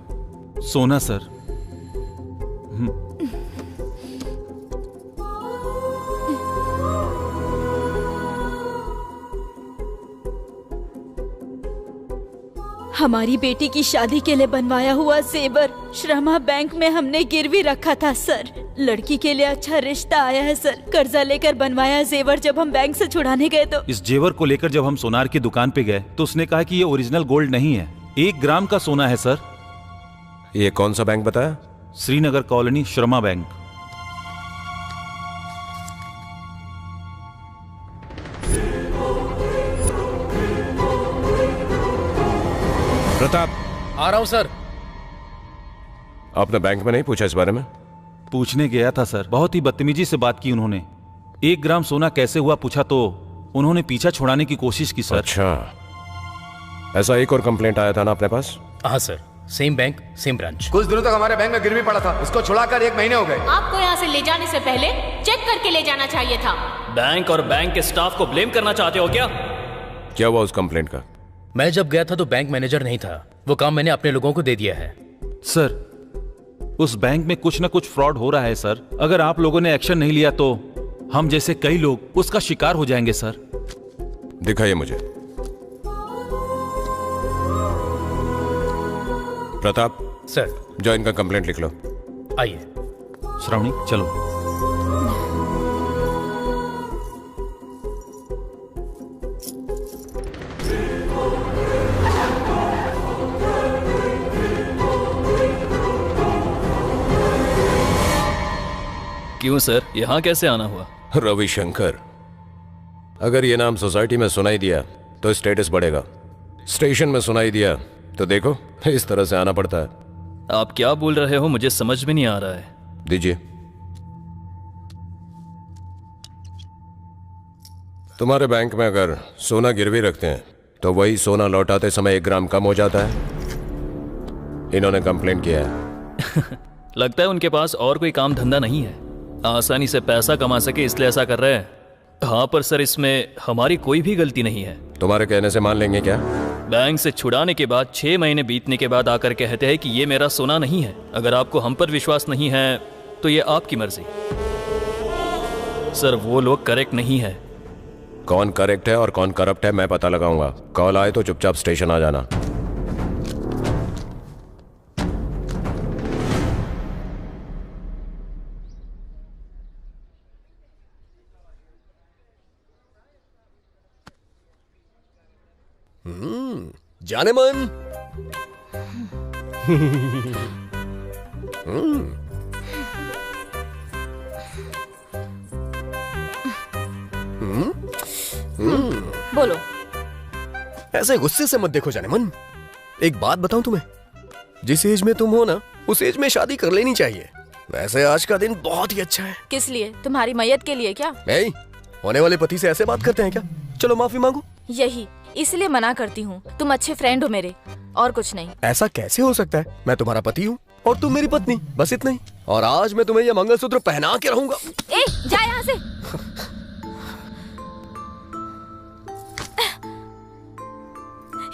सोना सर। हमारी बेटी की शादी के लिए बनवाया हुआ जेवर श्रमा बैंक में हमने गिरवी रखा था सर। लड़की के लिए अच्छा रिश्ता आया है सर। कर्जा लेकर बनवाया जेवर जब हम बैंक से छुड़ाने गए तो इस जेवर को लेकर जब हम सोनार की दुकान पे गए तो उसने कहा कि ये ओरिजिनल गोल्ड नहीं है, 1 ग्राम का सोना है सर। ये कौन सा बैंक बताया? श्रीनगर कॉलोनी श्रमा बैंक। प्रताप, आ रहा हूं सर। आपने बैंक में नहीं पूछा इस बारे में? पूछने गया था सर, बहुत ही बदतमीजी से बात की उन्होंने। 1 ग्राम सोना कैसे हुआ पूछा तो उन्होंने पीछा छुड़ाने की कोशिश की सर। अच्छा, ऐसा एक और कंप्लेंट आया था ना अपने पास? हाँ sir, same bank same branch. कुछ दिनों तक हमारे बैंक में गिरवी पड़ा था, इसको छुड़ाकर 1 महीने हो गए। आपको यहाँ से ले जाने से पहले चेक करके ले जाना चाहिए था। बैंक और बैंक के स्टाफ को ब्लेम करना चाहते हो क्या? क्या हुआ उस कंप्लेंट का? मैं जब गया था तो बैंक मैनेजर नहीं था, वो काम मैंने अपने लोगों को दे दिया है। सर उस बैंक में कुछ न कुछ फ्रॉड हो रहा है सर। अगर आप लोगों ने एक्शन नहीं लिया तो हम जैसे कई लोग उसका शिकार हो जाएंगे सर। दिखाइए मुझे। प्रताप सर, जो इनका कंप्लेंट लिख लो। आइए। श्रावणी चलो। क्यों सर, यहाँ कैसे आना हुआ? रविशंकर, अगर ये नाम सोसाइटी में सुनाई दिया तो स्टेटस बढ़ेगा, स्टेशन में सुनाई दिया तो देखो इस तरह से आना पड़ता है। आप क्या बोल रहे हो मुझे समझ में नहीं आ रहा है। दीजिए। तुम्हारे बैंक में अगर सोना गिरवी रखते हैं तो वही सोना लौटाते समय 1 ग्राम कम हो जाता है। इन्होंने कंप्लेंट किया है। लगता है उनके पास और कोई काम धंधा नहीं है, आसानी से पैसा कमा सके इसलिए ऐसा कर रहे हैं। हाँ पर सर इसमें हमारी कोई भी गलती नहीं है। तुम्हारे कहने से मान लेंगे क्या? बैंक से छुड़ाने के बाद 6 महीने बीतने के बाद आकर कहते हैं कि ये मेरा सोना नहीं है। अगर आपको हम पर विश्वास नहीं है तो ये आपकी मर्जी। सर वो लोग करेक्ट नहीं है। कौन करेक्ट है और कौन करप्ट है मैं पता लगाऊंगा। कॉल आए तो चुपचाप स्टेशन आ जाना। जाने मन। बोलो। ऐसे गुस्से से मत देखो जाने मन। एक बात बताऊं तुम्हें, जिस एज में तुम हो ना उस एज में शादी कर लेनी चाहिए। वैसे आज का दिन बहुत ही अच्छा है। किस लिए? तुम्हारी मैयत के लिए क्या? नहीं, होने वाले पति से ऐसे बात करते हैं क्या? चलो माफी मांगो। यही इसलिए मना करती हूँ। तुम अच्छे फ्रेंड हो मेरे, और कुछ नहीं। ऐसा कैसे हो सकता है? मैं तुम्हारा पति हूँ और तुम मेरी पत्नी, बस इतना ही। और आज मैं तुम्हें यह मंगलसूत्र पहना के रहूंगा। ए, जा यहाँ से।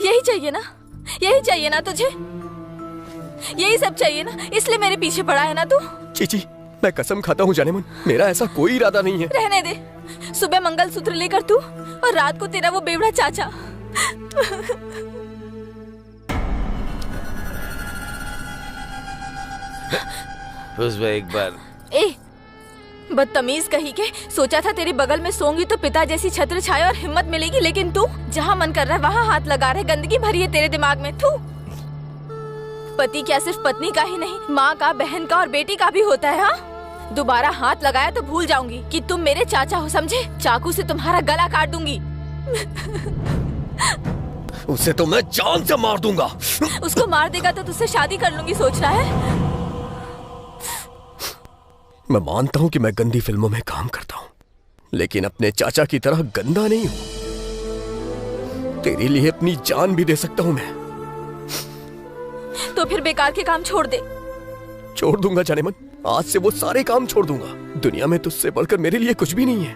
यही चाहिए ना, यही चाहिए ना तुझे, यही सब चाहिए ना, इसलिए मेरे पीछे पड़ा है ना तू। चीची, मैं कसम खाता हूँ जाने मन, मेरा ऐसा कोई इरादा नहीं है। रहने दे। सुबह मंगलसूत्र लेकर तू और रात को तेरा वो बेवड़ा चाचा। एक बार। ए, बदतमीज कही के। सोचा था तेरे बगल में सोंगी तो पिता जैसी छत्र छाया और हिम्मत मिलेगी, लेकिन तू जहाँ मन कर रहा है वहाँ हाथ लगा रहा है। गंदगी भरी है तेरे दिमाग में। तू पति क्या सिर्फ पत्नी का ही नहीं, माँ का, बहन का और बेटी का भी होता है। हाँ, दोबारा हाथ लगाया तो भूल जाऊंगी कि तुम मेरे चाचा हो, समझे? चाकू से तुम्हारा गला काट दूंगी। उसे तो मैं जान से मार दूंगा। उसको मार देगा तो तुझसे शादी कर लूंगी, सोच रहा है? मैं मानता हूँ कि मैं गंदी फिल्मों में काम करता हूँ, लेकिन अपने चाचा की तरह गंदा नहीं हूँ। तेरे लिए अपनी जान भी दे सकता हूँ मैं। तो फिर बेकार के काम छोड़ दे। छोड़ दूंगा जाने मन, आज से वो सारे काम छोड़ दूंगा। दुनिया में तुझसे बढ़कर मेरे लिए कुछ भी नहीं है।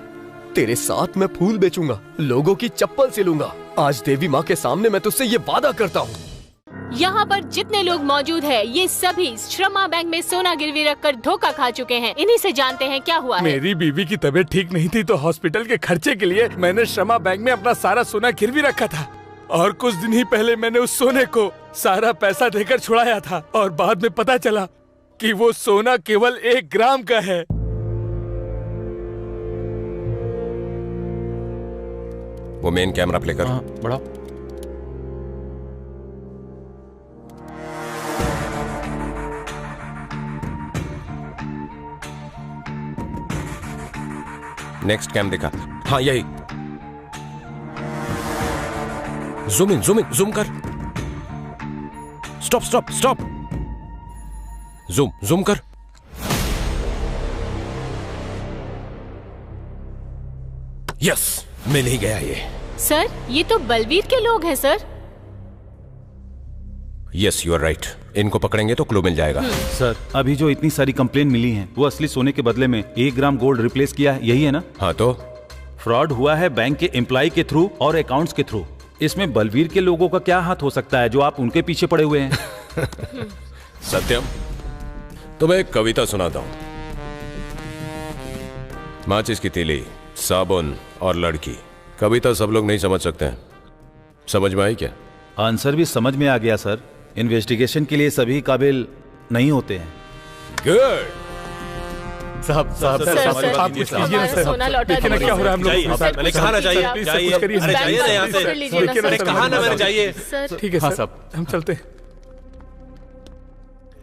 तेरे साथ मैं फूल बेचूंगा, लोगों की चप्पल सिलूंगा। आज देवी माँ के सामने मैं तुझसे ये वादा करता हूँ। यहाँ पर जितने लोग मौजूद हैं, ये सभी श्रमा बैंक में सोना गिरवी रखकर धोखा खा चुके हैं। इन्हीं से जानते हैं क्या हुआ है। मेरी बीवी की तबीयत ठीक नहीं थी तो हॉस्पिटल के खर्चे के लिए मैंने श्रमा बैंक में अपना सारा सोना गिरवी रखा था और कुछ दिन ही पहले मैंने उस सोने को सारा पैसा देकर छुड़ाया था और बाद में पता चला कि वो सोना केवल 1 ग्राम का है। वो मेन कैमरा प्ले कर। बड़ा नेक्स्ट कैम दिखा। हाँ यही। जूम इन, जूम कर। स्टॉप। जूम कर। यस, मिल ही गया ये। सर, ये तो बलवीर के लोग हैं sir. Yes, you are right. इनको पकड़ेंगे तो क्लू मिल जाएगा। सर, अभी जो इतनी सारी कंप्लेन मिली हैं, वो असली सोने के बदले में 1 ग्राम गोल्ड रिप्लेस किया है, यही है ना? हाँ तो फ्रॉड हुआ है बैंक के एम्प्लॉय के थ्रू और अकाउंट्स के थ्रू। इसमें बलवीर के लोगों का क्या हाथ हो सकता है जो आप उनके पीछे पड़े हुए हैं? सत्यम, तुम्हें एक कविता सुनाता हूं। माचिस की तीली, साबुन और लड़की। कविता सब लोग नहीं समझ सकते हैं। समझ में आई क्या? आंसर भी समझ में आ गया सर। इन्वेस्टिगेशन के लिए सभी काबिल नहीं होते हैं। गुड। साहब आप कुछ कीजिए ना सर। सोना लौटा देखिए ना क्या हो रहा है हम लोग। मैंने कहा ना जाइए। अरे जाइए ना यहाँ से। मैंने कहा ना मैंने जाइए। ठीक है सर, हम चलते हैं।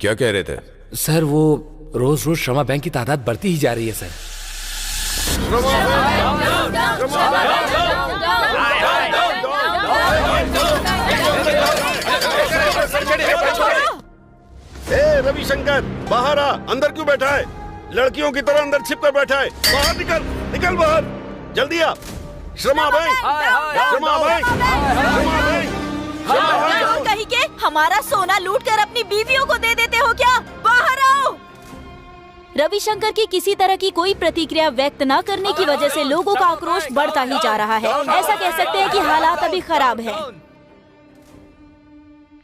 क्या कह रहे थे? सर, वो रोज रोज श्रमा बैंक की तादाद बढ़ती ही जा रही है सर। ए रविशंकर, बाहर आ। अंदर क्यों बैठा है? लड़कियों की तरह अंदर छिप कर बैठा है। बाहर निकल बाहर, जल्दी आ। श्रमा बैंक, श्रमा बैंक, श्रमा बैंक। कहीं के हमारा सोना लूट कर अपनी बीवियों को दे देते हो क्या? बाहर आओ। रविशंकर की किसी तरह की कोई प्रतिक्रिया व्यक्त न करने की वजह से लोगों का आक्रोश बढ़ता ही जा रहा है। ऐसा कह सकते हैं कि हालात अभी खराब है।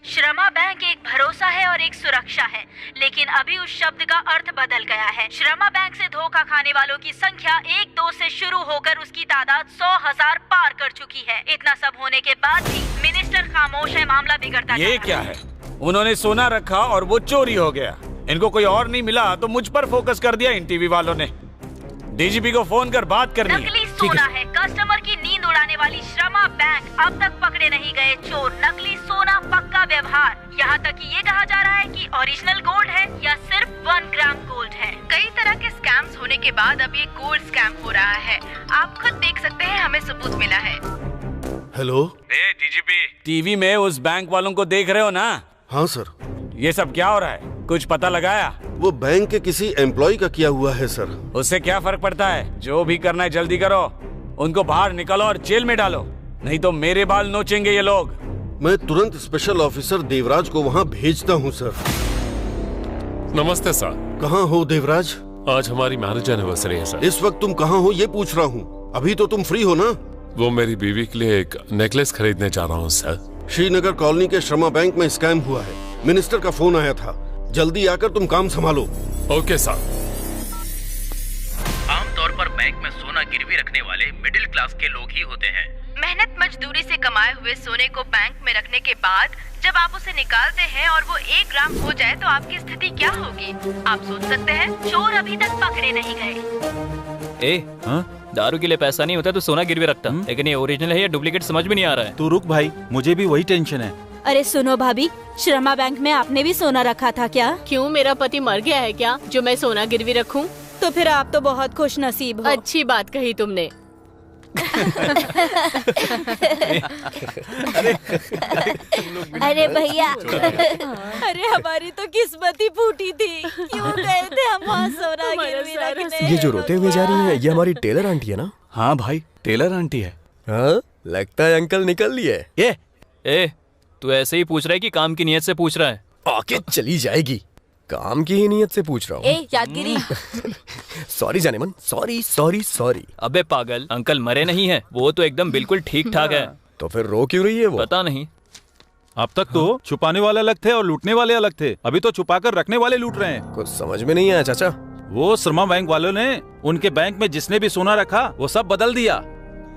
श्रमा बैंक एक भरोसा है और एक सुरक्षा है, लेकिन अभी उस शब्द का अर्थ बदल गया है। श्रमा बैंक से धोखा खाने वालों की संख्या 1-2 से शुरू होकर उसकी तादाद 100,000 पार कर चुकी है। इतना सब होने के बाद भी मिनिस्टर खामोश है। मामला बिगड़ता ये क्या है? उन्होंने सोना रखा और वो चोरी हो गया। इनको कोई और नहीं मिला तो मुझ पर फोकस कर दिया इन टीवी वालों ने। डीजीपी को फोन कर बात करनी है। नकली सोना है। कस्टमर की नींद उड़ाने वाली श्रमा बैंक अब तक पकड़े नहीं गए चोर। नकली सोना पक्का व्यवहार। यहाँ तक कि ये कहा जा रहा है कि ओरिजिनल गोल्ड है या सिर्फ 1 ग्राम गोल्ड है। कई तरह के स्कैम्स होने के बाद अब ये गोल्ड स्कैम हो रहा है। आप खुद देख सकते हैं, हमें सबूत मिला है। हेलो डीजीपी, टीवी में उस बैंक वालों को देख रहे हो ना? हाँ सर। ये सब क्या हो रहा है? कुछ पता लगाया? वो बैंक के किसी एम्प्लॉय का किया हुआ है सर। उससे क्या फर्क पड़ता है? जो भी करना है जल्दी करो। उनको बाहर निकालो और जेल में डालो, नहीं तो मेरे बाल नोचेंगे ये लोग। मैं तुरंत स्पेशल ऑफिसर देवराज को वहाँ भेजता हूँ सर। नमस्ते सर। कहाँ हो देवराज? आज हमारी मैरिज एनिवर्सरी है सर। इस वक्त तुम कहाँ हो ये पूछ रहा हूँ। अभी तो तुम फ्री हो ना? वो मेरी बीवी के लिए एक नेकलेस खरीदने जा रहा हूँ सर। श्रीनगर कॉलोनी के श्रमा बैंक में स्कैम हुआ है। मिनिस्टर का फोन आया था। जल्दी आकर तुम काम संभालो। Okay sir. आमतौर पर बैंक में सोना गिरवी रखने वाले मिडिल क्लास के लोग ही होते हैं। मेहनत मजदूरी से कमाए हुए सोने को बैंक में रखने के बाद जब आप उसे निकालते हैं और वो 1 ग्राम हो जाए तो आपकी स्थिति क्या होगी? आप सोच सकते हैं। चोर अभी तक पकड़े नहीं गए। दारू के लिए पैसा नहीं होता तो सोना गिरवी रखता, लेकिन ये ओरिजिनल है या डुप्लीकेट समझ में नहीं आ रहा है। तू रुक भाई, मुझे भी वही टेंशन है। अरे सुनो भाभी, श्रमा बैंक में आपने भी सोना रखा था क्या? क्यों, मेरा पति मर गया है क्या जो मैं सोना गिरवी रखूं? तो फिर आप तो बहुत खुश नसीब हो। अच्छी बात कही तुमने। अरे भैया, अरे हमारी तो किस्मत ही फूटी थी। क्यों गए थे हम वहाँ सोना गिरवी रखने? ये जो रोते हुए जा रही है, ये हमारी टेलर आंटी है ना? हाँ भाई, टेलर आंटी है। हाँ? लगता है अंकल निकल लिए। ए, तू ऐसे ही पूछ रहा है कि काम की नीयत से पूछ रहा है? आके चली जाएगी। काम की ही नीयत से पूछ रहा हूँ। ए यादगिरी। सॉरी जानेमन, सॉरी। अबे पागल, अंकल मरे नहीं है, वो तो एकदम बिल्कुल ठीक ठाक है। तो फिर रो क्यों रही है वो? पता नहीं। अब तक तो छुपाने वाले अलग थे और लूटने वाले अलग थे, अभी तो छुपाकर रखने वाले लूट रहे हैं। कुछ समझ में नहीं आया चाचा। वो शर्मा बैंक वालों ने उनके बैंक में जिसने भी सोना रखा वो सब बदल दिया।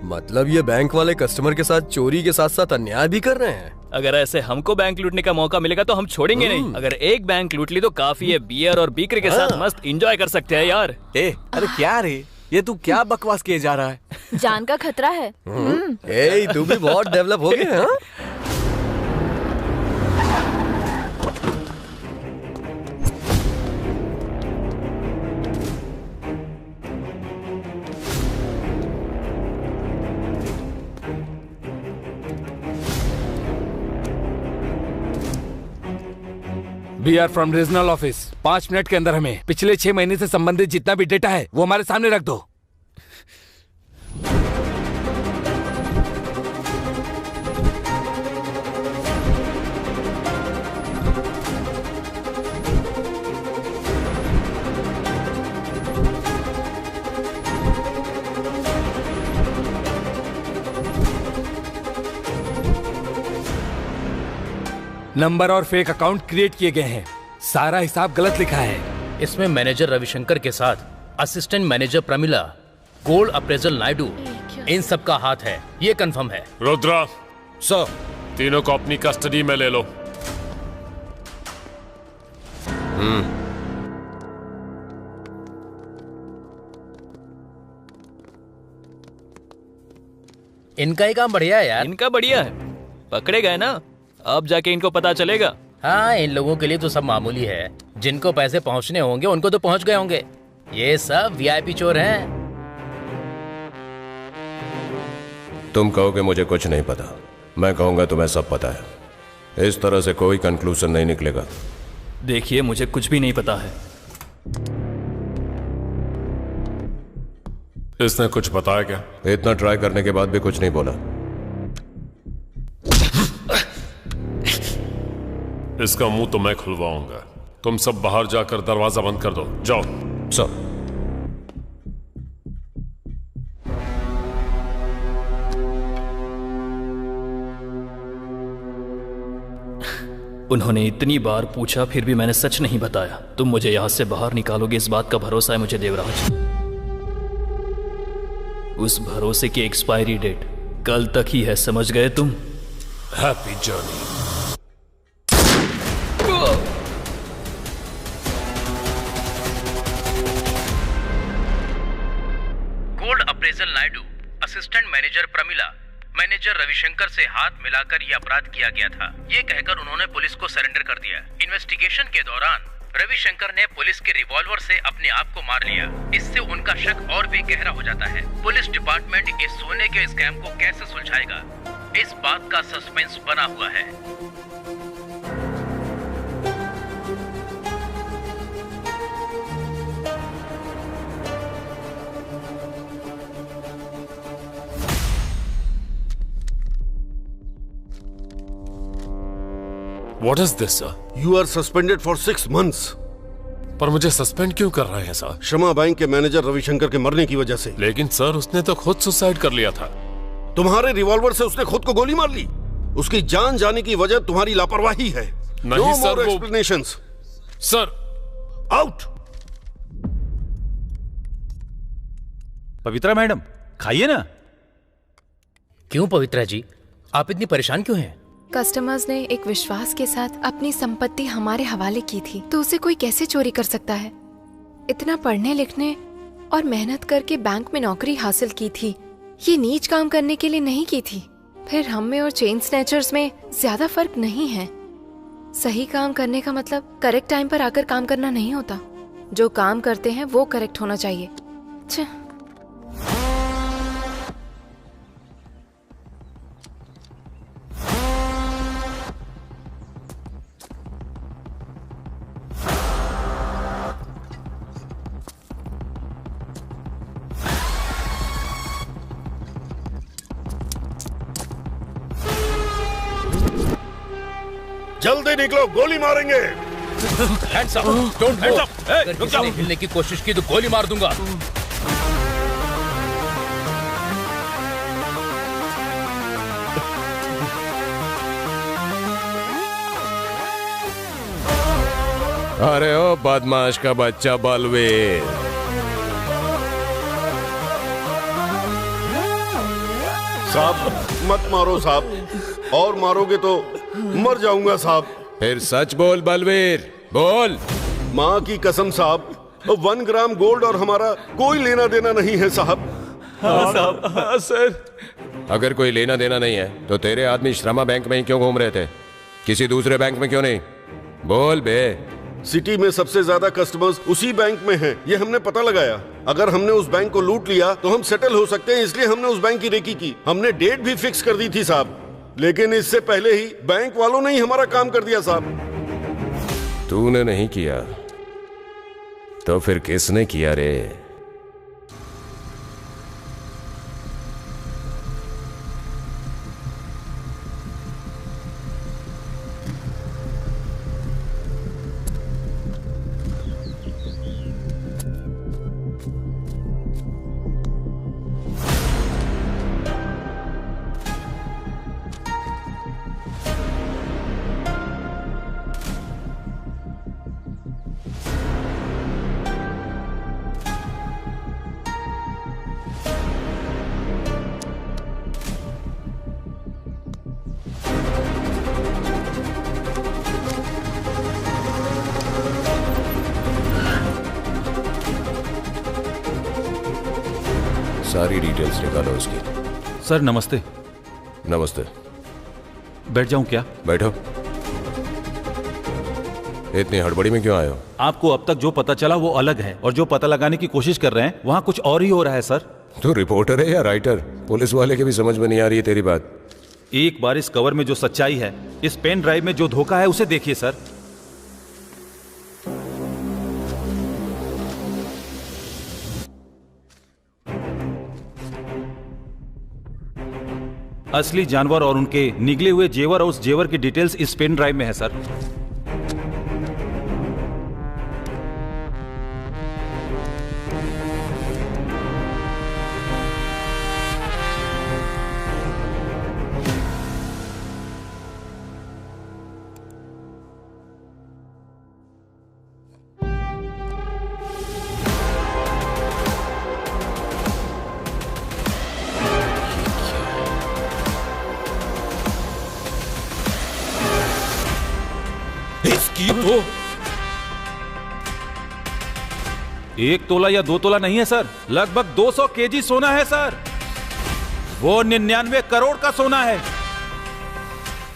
मतलब ये बैंक वाले कस्टमर के साथ चोरी के साथ साथ अन्याय भी कर रहे हैं। अगर ऐसे हमको बैंक लूटने का मौका मिलेगा तो हम छोड़ेंगे नहीं। अगर एक बैंक लूट ली तो काफी है, बियर और बीकर के साथ मस्त एंजॉय कर सकते हैं यार। अरे क्या रे, ये तू क्या बकवास किए जा रहा है? जान का खतरा है। तू भी बहुत डेवलप हो गया। हाँ? We are from regional office. 5 minute के अंदर हमें पिछले 6 महीने से संबंधित जितना भी डेटा है वो हमारे सामने रख दो। नंबर और फेक अकाउंट क्रिएट किए गए हैं। सारा हिसाब गलत लिखा है। इसमें मैनेजर रविशंकर के साथ assistant manager Pramila, gold appraisal Naidu, इन सब का हाथ है, ये कंफर्म है। रुद्रा सर, तीनों को अपनी कस्टडी में ले लो। इनका ही काम बढ़िया है यार। इनका बढ़िया है, पकड़े गए ना, अब जाके इनको पता चलेगा। हाँ, इन लोगों के लिए तो सब मामूली है। जिनको पैसे पहुंचने होंगे उनको तो पहुंच गए होंगे। ये सब वीआईपी चोर हैं। तुम कहोगे मुझे कुछ नहीं पता, मैं कहूंगा तुम्हें सब पता है। इस तरह से कोई कंक्लूजन नहीं निकलेगा। देखिए, मुझे कुछ भी नहीं पता है। इसने कुछ बताया क्या? इतना ट्राई करने के बाद भी कुछ नहीं बोला। इसका मुंह तो मैं खुलवाऊंगा। तुम सब बाहर जाकर दरवाजा बंद कर दो, जाओ। सर। उन्होंने इतनी बार पूछा फिर भी मैंने सच नहीं बताया। तुम मुझे यहां से बाहर निकालोगे इस बात का भरोसा है मुझे देवराज। उस भरोसे की एक्सपायरी डेट कल तक ही है, समझ गए तुम? Happy journey. Gold appraisal Naidu, assistant manager Pramila, manager Ravishankar से हाथ मिलाकर यह अपराध किया गया था, ये कहकर उन्होंने पुलिस को सरेंडर कर दिया। इन्वेस्टिगेशन के दौरान रविशंकर ने पुलिस के रिवॉल्वर से अपने आप को मार लिया। इससे उनका शक और भी गहरा हो जाता है। पुलिस डिपार्टमेंट इस सोने के स्कैम को कैसे सुलझाएगा, इस बात का सस्पेंस बना हुआ है। What is this, sir? You are suspended for 6 months. पर मुझे सस्पेंड क्यों कर रहे हैं सर? शर्मा बैंक के मैनेजर रविशंकर के मरने की वजह से। लेकिन सर, उसने तो खुद सुसाइड कर लिया था। तुम्हारे रिवॉल्वर से उसने खुद को गोली मार ली। उसकी जान जाने की वजह तुम्हारी लापरवाही है। नहीं No सर, more वो... explanations. Sir, out. Pavitra madam, खाइए ना। क्यों पवित्रा जी, आप इतनी परेशान क्यों हैं? कस्टमर्स ने एक विश्वास के साथ अपनी संपत्ति हमारे हवाले की थी, तो उसे कोई कैसे चोरी कर सकता है? इतना पढ़ने लिखने और मेहनत करके बैंक में नौकरी हासिल की थी, ये नीच काम करने के लिए नहीं की थी। फिर हम में और चेन स्नैचर्स में ज्यादा फर्क नहीं है। सही काम करने का मतलब करेक्ट टाइम पर आकर काम करना नहीं होता। जो काम करते हैं वो करेक्ट होना चाहिए। जल्दी निकलो, गोली मारेंगे। Hands up, don't move. अगर किसी ने हिलने की कोशिश की तो गोली मार दूंगा। अरे ओ बदमाश का बच्चा बलवीर, साहब मत मारो साहब, और मारोगे तो मर जाऊंगा साहब। फिर सच बोल बलवीर, बोल। माँ की कसम साहब, 1 ग्राम गोल्ड और हमारा कोई लेना देना नहीं है साहब। हाँ साहब, हाँ सर। अगर कोई लेना देना नहीं है तो तेरे आदमी श्रमा बैंक में ही क्यों घूम रहे थे? किसी दूसरे बैंक में क्यों नहीं? बोल बे। सिटी में सबसे ज्यादा कस्टमर्स उसी बैंक में हैं, ये हमने पता लगाया। अगर हमने उस बैंक को लूट लिया तो हम सेटल हो सकते हैं, इसलिए हमने उस बैंक की रेकी की। हमने डेट भी फिक्स कर दी थी साहब, लेकिन इससे पहले ही बैंक वालों ने ही हमारा काम कर दिया साहब। तूने नहीं किया तो फिर किसने किया रे? सारी डिटेल्स निकालो उसकी। सर नमस्ते। नमस्ते। बैठ जाऊं क्या? बैठो। इतनी हड़बड़ी में क्यों आए हो? आपको अब तक जो पता चला वो अलग है, और जो पता लगाने की कोशिश कर रहे हैं वहाँ कुछ और ही हो रहा है सर। तू रिपोर्टर है या राइटर? पुलिस वाले के भी समझ में नहीं आ रही है तेरी बात। एक बार इस कवर में जो सच्चाई है, इस पेन ड्राइव में जो धोखा है, उसे देखिए सर। असली जानवर और उनके निगले हुए जेवर और उस जेवर की डिटेल्स इस पेन ड्राइव में है सर। इसकी तो 1 तोला या 2 तोला नहीं है सर, लगभग 200 केजी सोना है सर। वो 99 करोड़ का सोना है।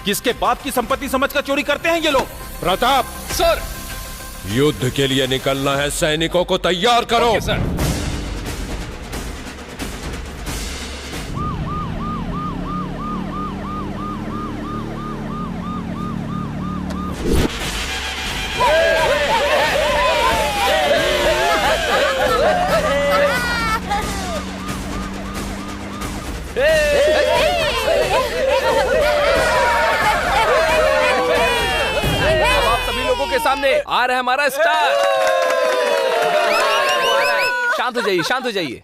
किसके बाप की संपत्ति समझकर चोरी करते हैं ये लोग? प्रताप सर, युद्ध के लिए निकलना है, सैनिकों को तैयार करो। Okay, sir. के सामने आ रहा है हमारा स्टार। शांत हो जाइए, शांत हो जाइए।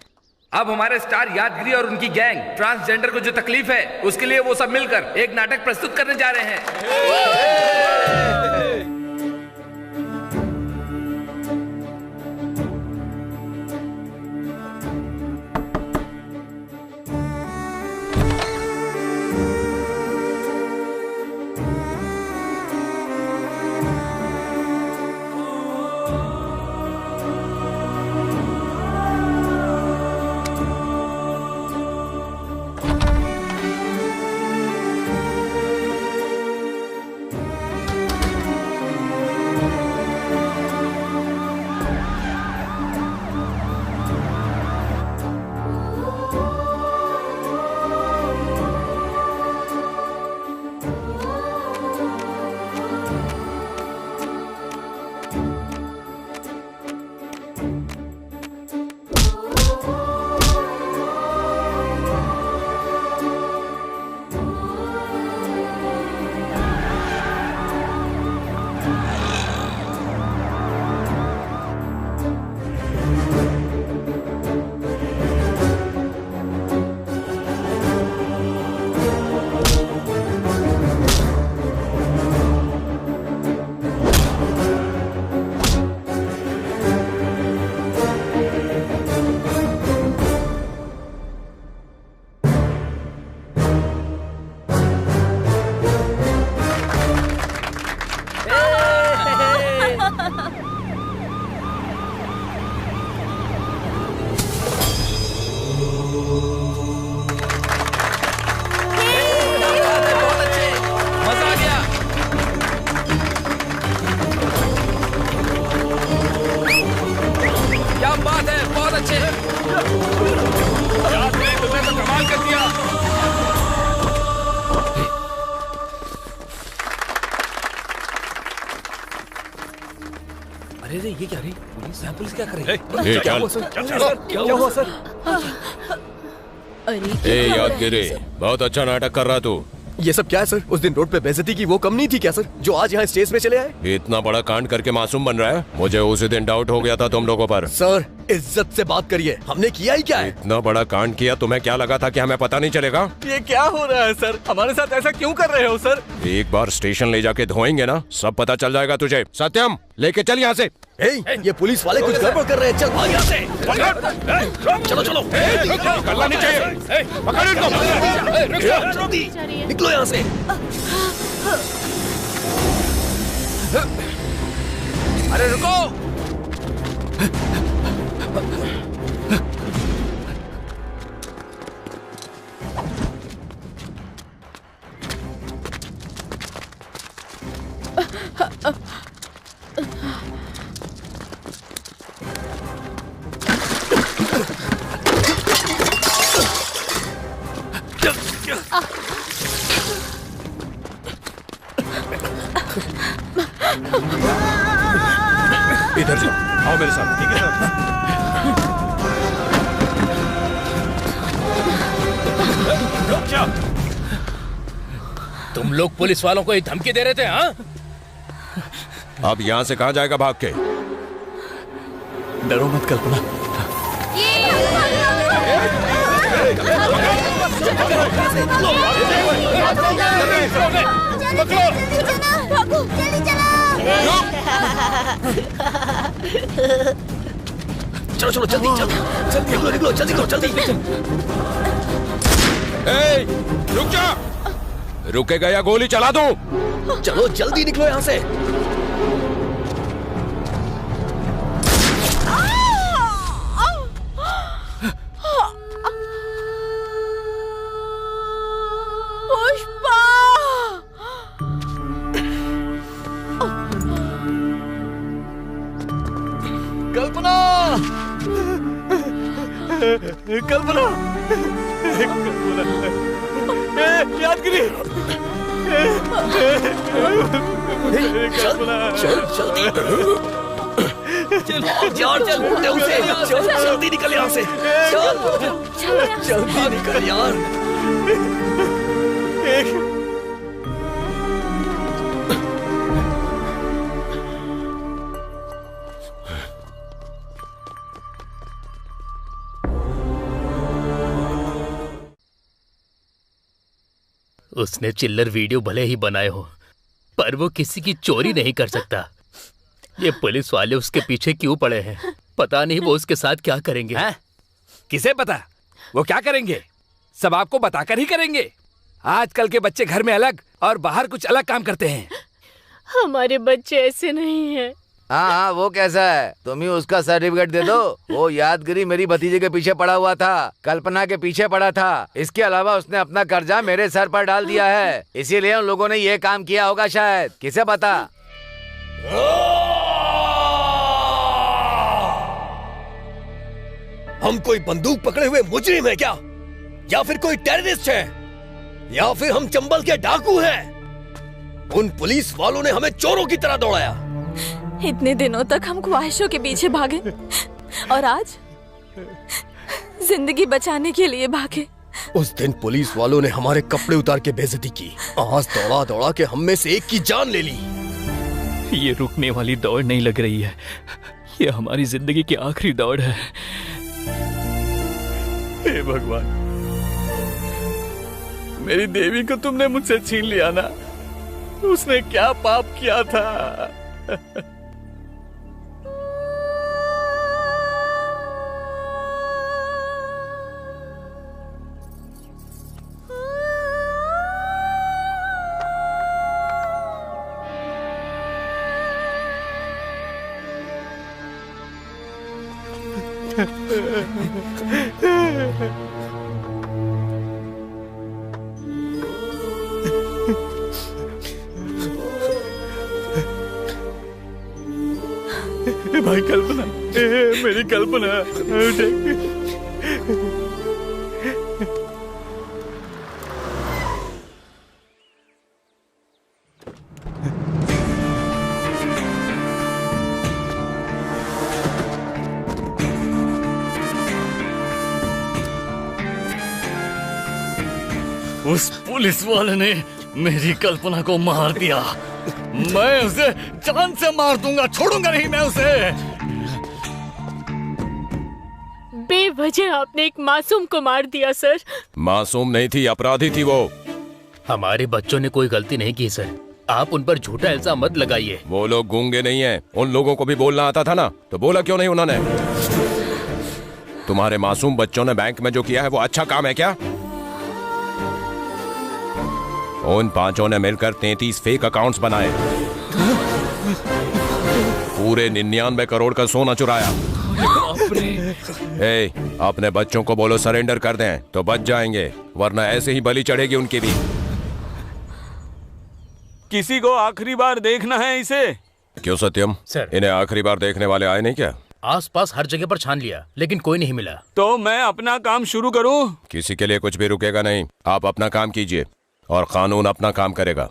अब हमारे स्टार यादगिरी और उनकी गैंग ट्रांसजेंडर को जो तकलीफ है उसके लिए वो सब मिलकर एक नाटक प्रस्तुत करने जा रहे हैं। अरे रे ये क्या रे? पुलिस क्या कर रही है? क्या हुआ सर? क्या हुआ सर? ए यादगिरी, बहुत अच्छा नाटक कर रहा तू। ये सब क्या है सर? उस दिन रोड पे बेइज्जती की वो कम नहीं थी क्या सर, जो आज यहाँ स्टेज पे चले आए? इतना बड़ा कांड करके मासूम बन रहा है? मुझे उसी दिन डाउट हो गया था तुम लोगों पर। सर इज्जत से बात करिए, हमने किया ही क्या है? इतना बड़ा कांड किया, तुम्हें क्या लगा था कि हमें पता नहीं चलेगा? ये क्या हो रहा है सर? हमारे साथ ऐसा क्यों कर रहे हो सर? एक बार स्टेशन ले जाके धोएंगे ना, सब पता चल जाएगा तुझे। सत्यम लेके चल यहाँ से। ये पुलिस वाले कुछ गड़बड़ कर रहे हैं, चल भाग यहाँ से। चलो चलो, निकलना नहीं चाहिए। पकड़ इनको। निकलो यहाँ से। अरे रुको। इधर जाओ, आओ मेरे साथ। ठीक है सर। रुक जाओ। तुम लोग पुलिस वालों को ये धमकी दे रहे थे, हाँ? अब यहाँ से कहाँ जाएगा भाग के? डरो मत कल्पना। चलो चलो जल्दी जल्दी निकलो निकलो जल्दी करो जल्दी। रुक जा, रुकेगा या गोली चला दूं? चलो जल्दी निकलो यहाँ से। कल्पना, यादगिरी, जल्दी निकल यहाँ से। जल्दी निकल यार। उसने चिल्लर वीडियो भले ही बनाए हो, पर वो किसी की चोरी नहीं कर सकता। ये पुलिस वाले उसके पीछे क्यों पड़े हैं? पता नहीं वो उसके साथ क्या करेंगे। किसे पता वो क्या करेंगे? सब आपको बताकर ही करेंगे। आजकल के बच्चे घर में अलग और बाहर कुछ अलग काम करते हैं। हमारे बच्चे ऐसे नहीं हैं। हाँ, वो कैसा है? तुम ही उसका सर्टिफिकेट दे दो। वो यादगिरी मेरी भतीजे के पीछे पड़ा हुआ था, कल्पना के पीछे पड़ा था। इसके अलावा उसने अपना कर्जा मेरे सर पर डाल दिया है, इसीलिए उन लोगों ने ये काम किया होगा शायद। किसे पता? हम कोई बंदूक पकड़े हुए मुजरिम है क्या? या फिर कोई टेररिस्ट है? या फिर हम चंबल के डाकू हैं? उन पुलिस वालों ने हमें चोरों की तरह दौड़ाया। इतने दिनों तक हम ख्वाहिशों के पीछे भागे और आज जिंदगी बचाने के लिए भागे। उस दिन पुलिस वालों ने हमारे कपड़े उतार के बेइज्जती की। आज दौड़ा दौड़ा के हम में से एक की जान ले ली। ये रुकने वाली दौड़ नहीं लग रही है, ये हमारी जिंदगी की आखिरी दौड़ है। हे भगवान, मेरी देवी को तुमने मुझसे छीन लिया ना। उसने क्या पाप किया था? भाई कल्पना, मेरी कल्पना, उस पुलिस वाले ने मेरी कल्पना को मार दिया। मैं उसे जान से मार दूंगा, छोड़ूंगा नहीं मैं उसे। बेवजह आपने एक मासूम को मार दिया सर। मासूम नहीं थी, अपराधी थी वो। हमारे बच्चों ने कोई गलती नहीं की सर, आप उन पर झूठा इल्जाम मत लगाइए। वो लोग गूंगे नहीं हैं, उन लोगों को भी बोलना आता था ना, तो बोला क्यों नहीं उन्होंने? तुम्हारे मासूम बच्चों ने बैंक में जो किया है वो अच्छा काम है क्या? उन पांचों ने मिलकर 33 फेक अकाउंट्स बनाए, पूरे 99 करोड़ का सोना चुराया। अपने बच्चों को बोलो सरेंडर कर दें तो बच जाएंगे, वरना ऐसे ही बलि चढ़ेगी उनकी भी। किसी को आखिरी बार देखना है इसे। क्यों सत्यम सर, इन्हें आखिरी बार देखने वाले आए नहीं क्या? आसपास हर जगह पर छान लिया लेकिन कोई नहीं मिला। तो मैं अपना काम शुरू करूं? किसी के लिए कुछ भी रुकेगा नहीं, आप अपना काम कीजिए और कानून अपना काम करेगा।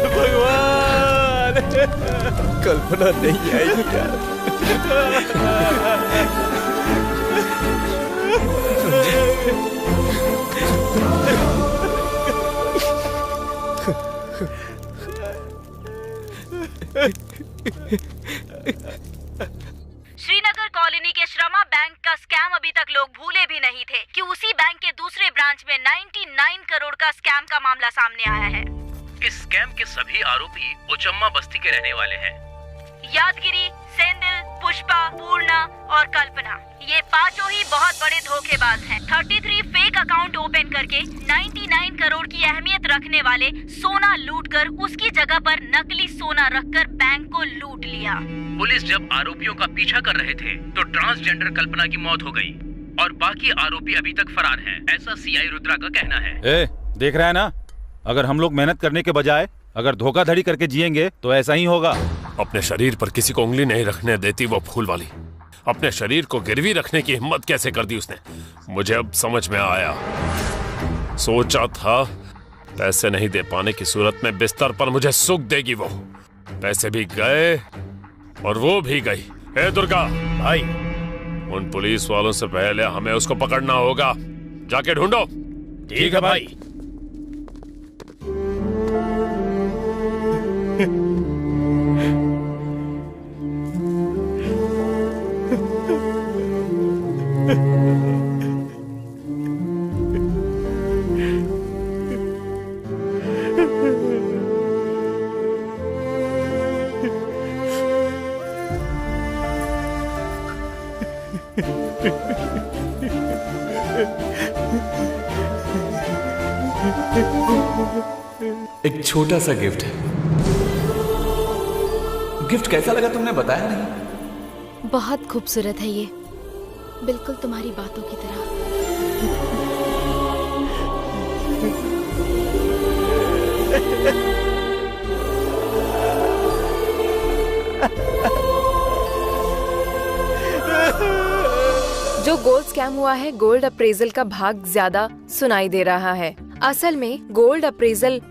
भगवान, कल्पना नहीं आएगी यार। श्रीनगर कॉलोनी के श्रमा बैंक का स्कैम अभी तक लोग भूले भी नहीं थे कि उसी बैंक के दूसरे ब्रांच में 99 करोड़ का स्कैम का मामला सामने आया है। इस स्कैम के सभी आरोपी उचम्मा बस्ती के रहने वाले हैं। यादगिरी, सेंदिल, पुष्पा, पूर्णा और कल्पना, ये पांचों ही बहुत बड़े धोखेबाज हैं। 33 फेक अकाउंट ओपन करके 99 करोड़ की अहमियत रखने वाले सोना लूटकर उसकी जगह पर नकली सोना रखकर बैंक को लूट लिया। पुलिस जब आरोपियों का पीछा कर रहे थे तो ट्रांसजेंडर कल्पना की मौत हो गई और बाकी आरोपी अभी तक फरार हैं, ऐसा सीआई रुद्रा का कहना है। देख रहा है ना, अगर हम लोग मेहनत करने के बजाय अगर धोखाधड़ी करके जिएंगे तो ऐसा ही होगा। अपने शरीर पर किसी को उंगली नहीं रखने देती वो फूल वाली। अपने शरीर को गिरवी रखने की हिम्मत कैसे कर दी उसने, मुझे अब समझ में आया। सोचा था पैसे नहीं दे पाने की सूरत में बिस्तर पर मुझे सुख देगी वो। पैसे भी गए और वो भी गई। ए दुर्गा भाई, उन पुलिस वालों से पहले हमें उसको पकड़ना होगा, जाके ढूंढो। ठीक है भाई। एक छोटा सा गिफ्ट है। गिफ्ट कैसा लगा तुमने बताया नहीं? बहुत खूबसूरत है ये, बिल्कुल तुम्हारी बातों की तरह। जो गोल्ड स्कैम हुआ है, गोल्ड अप्रेजल का भाग ज्यादा सुनाई दे रहा है। असल में गोल्ड अप्रेजल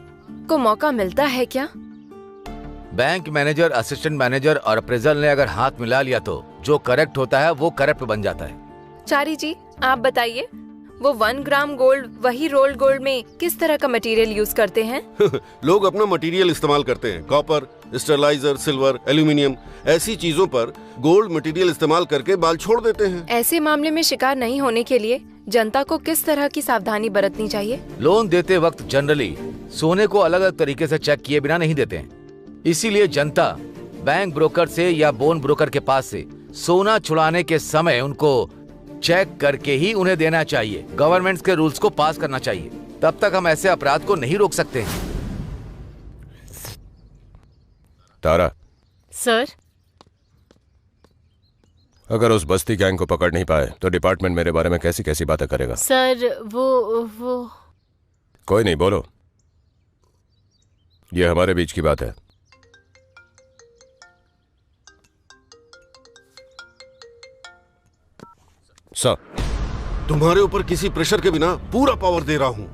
को मौका मिलता है क्या? बैंक मैनेजर, असिस्टेंट मैनेजर और अप्रेजल ने अगर हाथ मिला लिया तो जो करेक्ट होता है वो करप्ट बन जाता है। चारी जी, आप बताइए, वो 1 ग्राम गोल्ड वही रोल्ड गोल्ड में किस तरह का मटेरियल यूज करते हैं? लोग अपना मटेरियल इस्तेमाल करते हैं। कॉपर, स्टरलाइजर, सिल्वर, एल्यूमिनियम, ऐसी चीजों पर गोल्ड मटेरियल इस्तेमाल करके बाल छोड़ देते हैं। ऐसे मामले में शिकार नहीं होने के लिए जनता को किस तरह की सावधानी बरतनी चाहिए? लोन देते वक्त जनरली सोने को अलग अलग तरीके से चेक किए बिना नहीं देते हैं। इसीलिए जनता बैंक ब्रोकर से या बोन ब्रोकर के पास से सोना छुड़ाने के समय उनको चेक करके ही उन्हें देना चाहिए। गवर्नमेंट के रूल्स को पास करना चाहिए, तब तक हम ऐसे अपराध को नहीं रोक सकते हैं। तारा, सर। अगर उस बस्ती गैंग को पकड़ नहीं पाए तो डिपार्टमेंट मेरे बारे में कैसी कैसी बातें करेगा। सर वो कोई नहीं, बोलो। ये हमारे बीच की बात है। सर, तुम्हारे ऊपर किसी प्रेशर के बिना पूरा पावर दे रहा हूँ।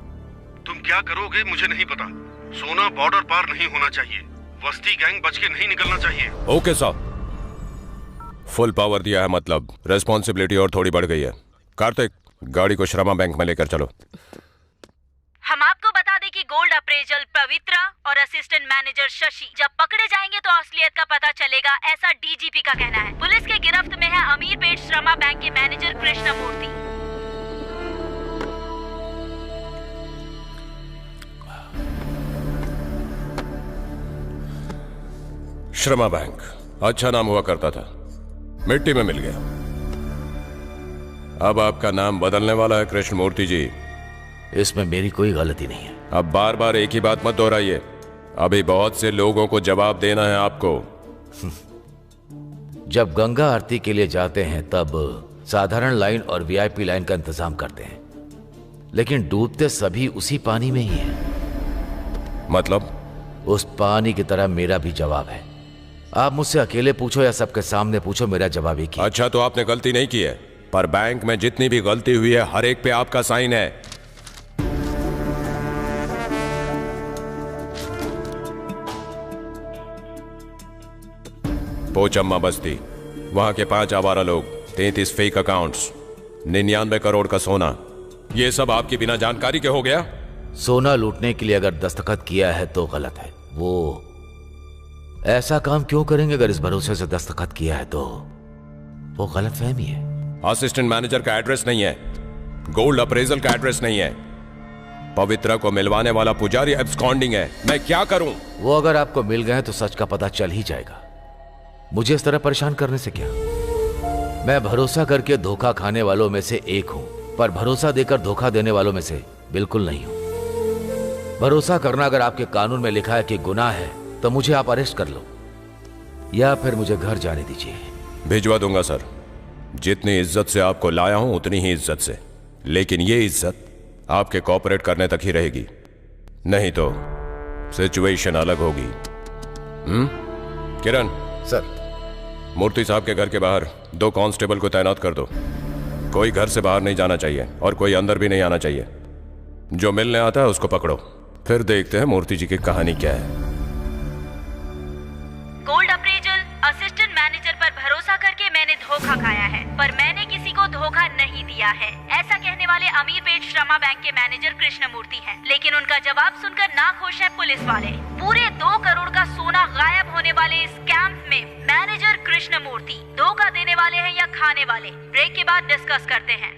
तुम क्या करोगे मुझे नहीं पता। सोना बॉर्डर पार नहीं होना चाहिए। वस्ती गैंग बच के नहीं निकलना चाहिए। ओके सर, फुल पावर दिया है, मतलब रेस्पॉन्सिबिलिटी और थोड़ी बढ़ गई है। कार्तिक, गाड़ी को श्रमा बैंक में लेकर चलो। हम आपको बता दें कि गोल्ड अप्रेजल पवित्रा और असिस्टेंट मैनेजर शशि जब पकड़े जाएंगे तो असलियत का पता चलेगा, ऐसा डीजीपी का कहना है। पुलिस के गिरफ्त में है अमीरपेट श्रमा बैंक के मैनेजर कृष्णमूर्ति। श्रमा बैंक अच्छा नाम हुआ करता था, मिट्टी में मिल गया। अब आपका नाम बदलने वाला है कृष्णमूर्ति जी। इसमें मेरी कोई गलती नहीं है। अब बार बार एक ही बात मत दोहराइए। अभी बहुत से लोगों को जवाब देना है आपको। जब गंगा आरती के लिए जाते हैं तब साधारण लाइन और वीआईपी लाइन का इंतजाम करते हैं, लेकिन डूबते सभी उसी पानी में ही है। मतलब? उस पानी की तरह मेरा भी जवाब है। आप मुझसे अकेले पूछो या सबके सामने पूछो, मेरा जवाब एक ही। अच्छा, तो आपने गलती नहीं की है, पर बैंक में जितनी भी गलती हुई है हर एक पे आपका साइन है। पोचम्मा बस्ती, वहां के 5 आवारा लोग, 33 फेक अकाउंट्स, 99 करोड़ का सोना, ये सब आपकी बिना जानकारी के हो गया। सोना लूटने के लिए अगर दस्तखत किया है तो गलत है। वो ऐसा काम क्यों करेंगे? अगर इस भरोसे से दस्तखत किया है तो वो गलतफहमी है। असिस्टेंट मैनेजर का एड्रेस नहीं है, गोल्ड अप्रेजल का एड्रेस नहीं है, पवित्रा को मिलवाने वाला पुजारी एब्सकॉन्डिंग है। मैं क्या करूं? वो अगर आपको मिल गए तो सच का पता चल ही जाएगा। मुझे इस तरह परेशान करने से क्या? मैं भरोसा करके धोखा खाने वालों में से एक हूं, पर भरोसा देकर धोखा देने वालों में से बिल्कुल नहीं हूं। भरोसा करना अगर आपके कानून में लिखा है कि गुनाह है तो मुझे आप अरेस्ट कर लो या फिर मुझे घर जाने दीजिए। भिजवा दूंगा सर। जितनी इज्जत से आपको लाया हूं उतनी ही इज्जत से, लेकिन ये इज्जत आपके कॉपरेट करने तक ही रहेगी, नहीं तो सिचुएशन अलग होगी। किरण सर, मूर्ति साहब के घर के बाहर 2 कांस्टेबल को तैनात कर दो। कोई घर से बाहर नहीं जाना चाहिए और कोई अंदर भी नहीं आना चाहिए। जो मिलने आता है उसको पकड़ो, फिर देखते हैं मूर्ति जी की कहानी क्या है। गोल्ड अप्रेजल असिस्टेंट मैनेजर पर भरोसा करके मैंने धोखा खाया है, पर मैंने किसी को धोखा नहीं दिया है, ऐसा कहने वाले अमीरपेट श्रमा बैंक के मैनेजर कृष्णमूर्ति हैं। लेकिन उनका जवाब सुनकर नाखुश है पुलिस वाले। पूरे 2 करोड़ का सोना गायब होने वाले इस कैंप में मैनेजर कृष्णमूर्ति धोखा देने वाले हैं या खाने वाले, ब्रेक के बाद डिस्कस करते हैं।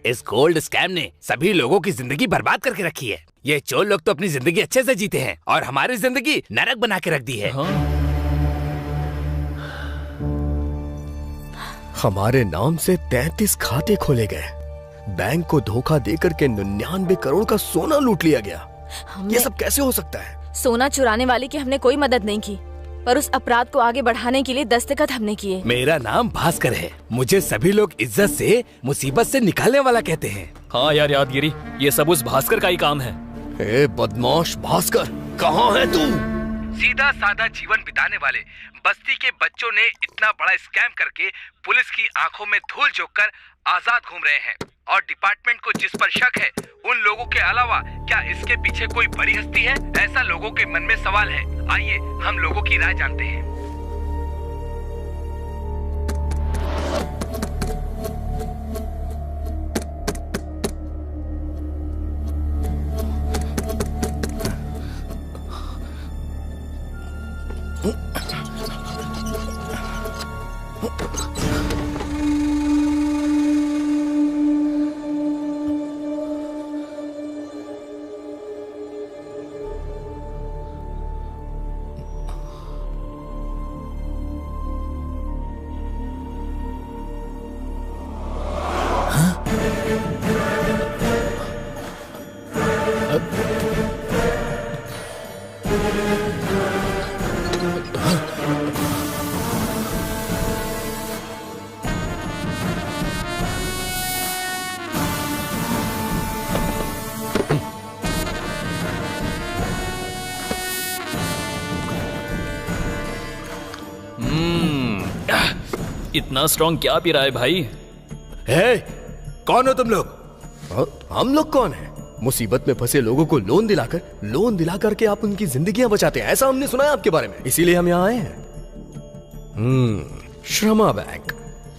इस गोल्ड स्कैम ने सभी लोगों की जिंदगी बर्बाद करके रखी है। ये चोर लोग तो अपनी जिंदगी अच्छे से जीते हैं और हमारी जिंदगी नरक बना के रख दी है। हमारे नाम से 33 खाते खोले गए, बैंक को धोखा देकर के 99 करोड़ का सोना लूट लिया गया। ये सब कैसे हो सकता है? सोना चुराने वाले की हमने कोई मदद नहीं की, पर उस अपराध को आगे बढ़ाने के लिए दस्तखत हमने किए। मेरा नाम भास्कर है। मुझे सभी लोग इज्जत से मुसीबत से निकालने वाला कहते हैं। हाँ यार यादगिरी, ये सब उस भास्कर का ही काम है। ए बदमाश भास्कर, कहाँ है तू? सीधा साधा जीवन बिताने वाले बस्ती के बच्चों ने इतना बड़ा स्कैम करके पुलिस की आंखों में धूल झोंककर आजाद घूम रहे हैं, और डिपार्टमेंट को जिस पर शक है उन लोगों के अलावा क्या इसके पीछे कोई बड़ी हस्ती है? ऐसा लोगों के मन में सवाल है। आइए हम लोगों की राय जानते हैं। इतना स्ट्रॉन्ग क्या पी रहा है भाई? है कौन हो तुम लोग? हम लोग कौन है? मुसीबत में फंसे लोगों को लोन दिलाकर के आप उनकी जिंदगियां बचाते हैं, ऐसा हमने सुना है आपके बारे में, इसीलिए हम यहाँ आए हैं। श्रमा बैंक,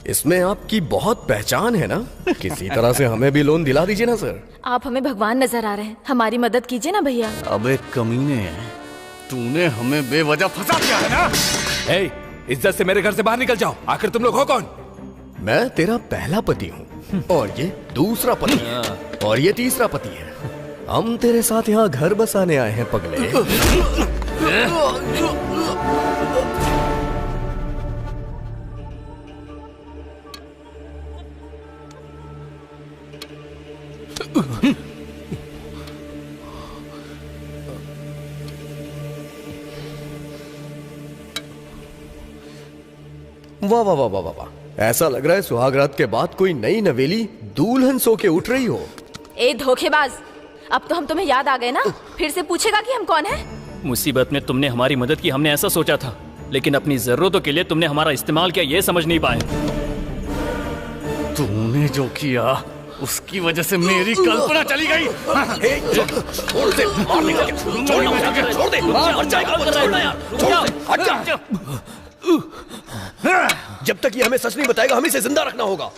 इसमें आपकी बहुत पहचान है ना? किसी तरह से हमें भी लोन दिला दीजिए ना सर। आप हमें भगवान नजर आ रहे हैं, हमारी मदद कीजिए ना भैया। अबे कमीने, तूने हमें बेवजह फंसा दिया है ना? हे, इज्जत से मेरे घर से बाहर निकल जाओ। आखिर तुम लोग हो कौन? मैं तेरा पहला पति हूँ और ये दूसरा पति है और ये तीसरा पति है। हम तेरे साथ यहाँ घर बसाने आए हैं पगले। वाह वाह वाह वाह वाह, ऐसा लग रहा है सुहागरात के बाद कोई नई नवेली दुल्हन सो के उठ रही हो। ए धोखेबाज, अब तो हम तुम्हें याद आ गए ना? फिर से पूछेगा कि हम कौन हैं? मुसीबत में तुमने हमारी मदद की, हमने ऐसा सोचा था, लेकिन अपनी जरूरतों के लिए तुमने हमारा इस्तेमाल किया, ये समझ नहीं पाए। तूने जो किया उसकी वजह से मेरी कल्पना चली गई। छोड़ दे, मारने का छोड़ दे, मर जाएगा वो, छोड़ना यार, हट जा। जब तक ये हमें सच नहीं बताएगा, हमें इसे जिंदा रखना होगा।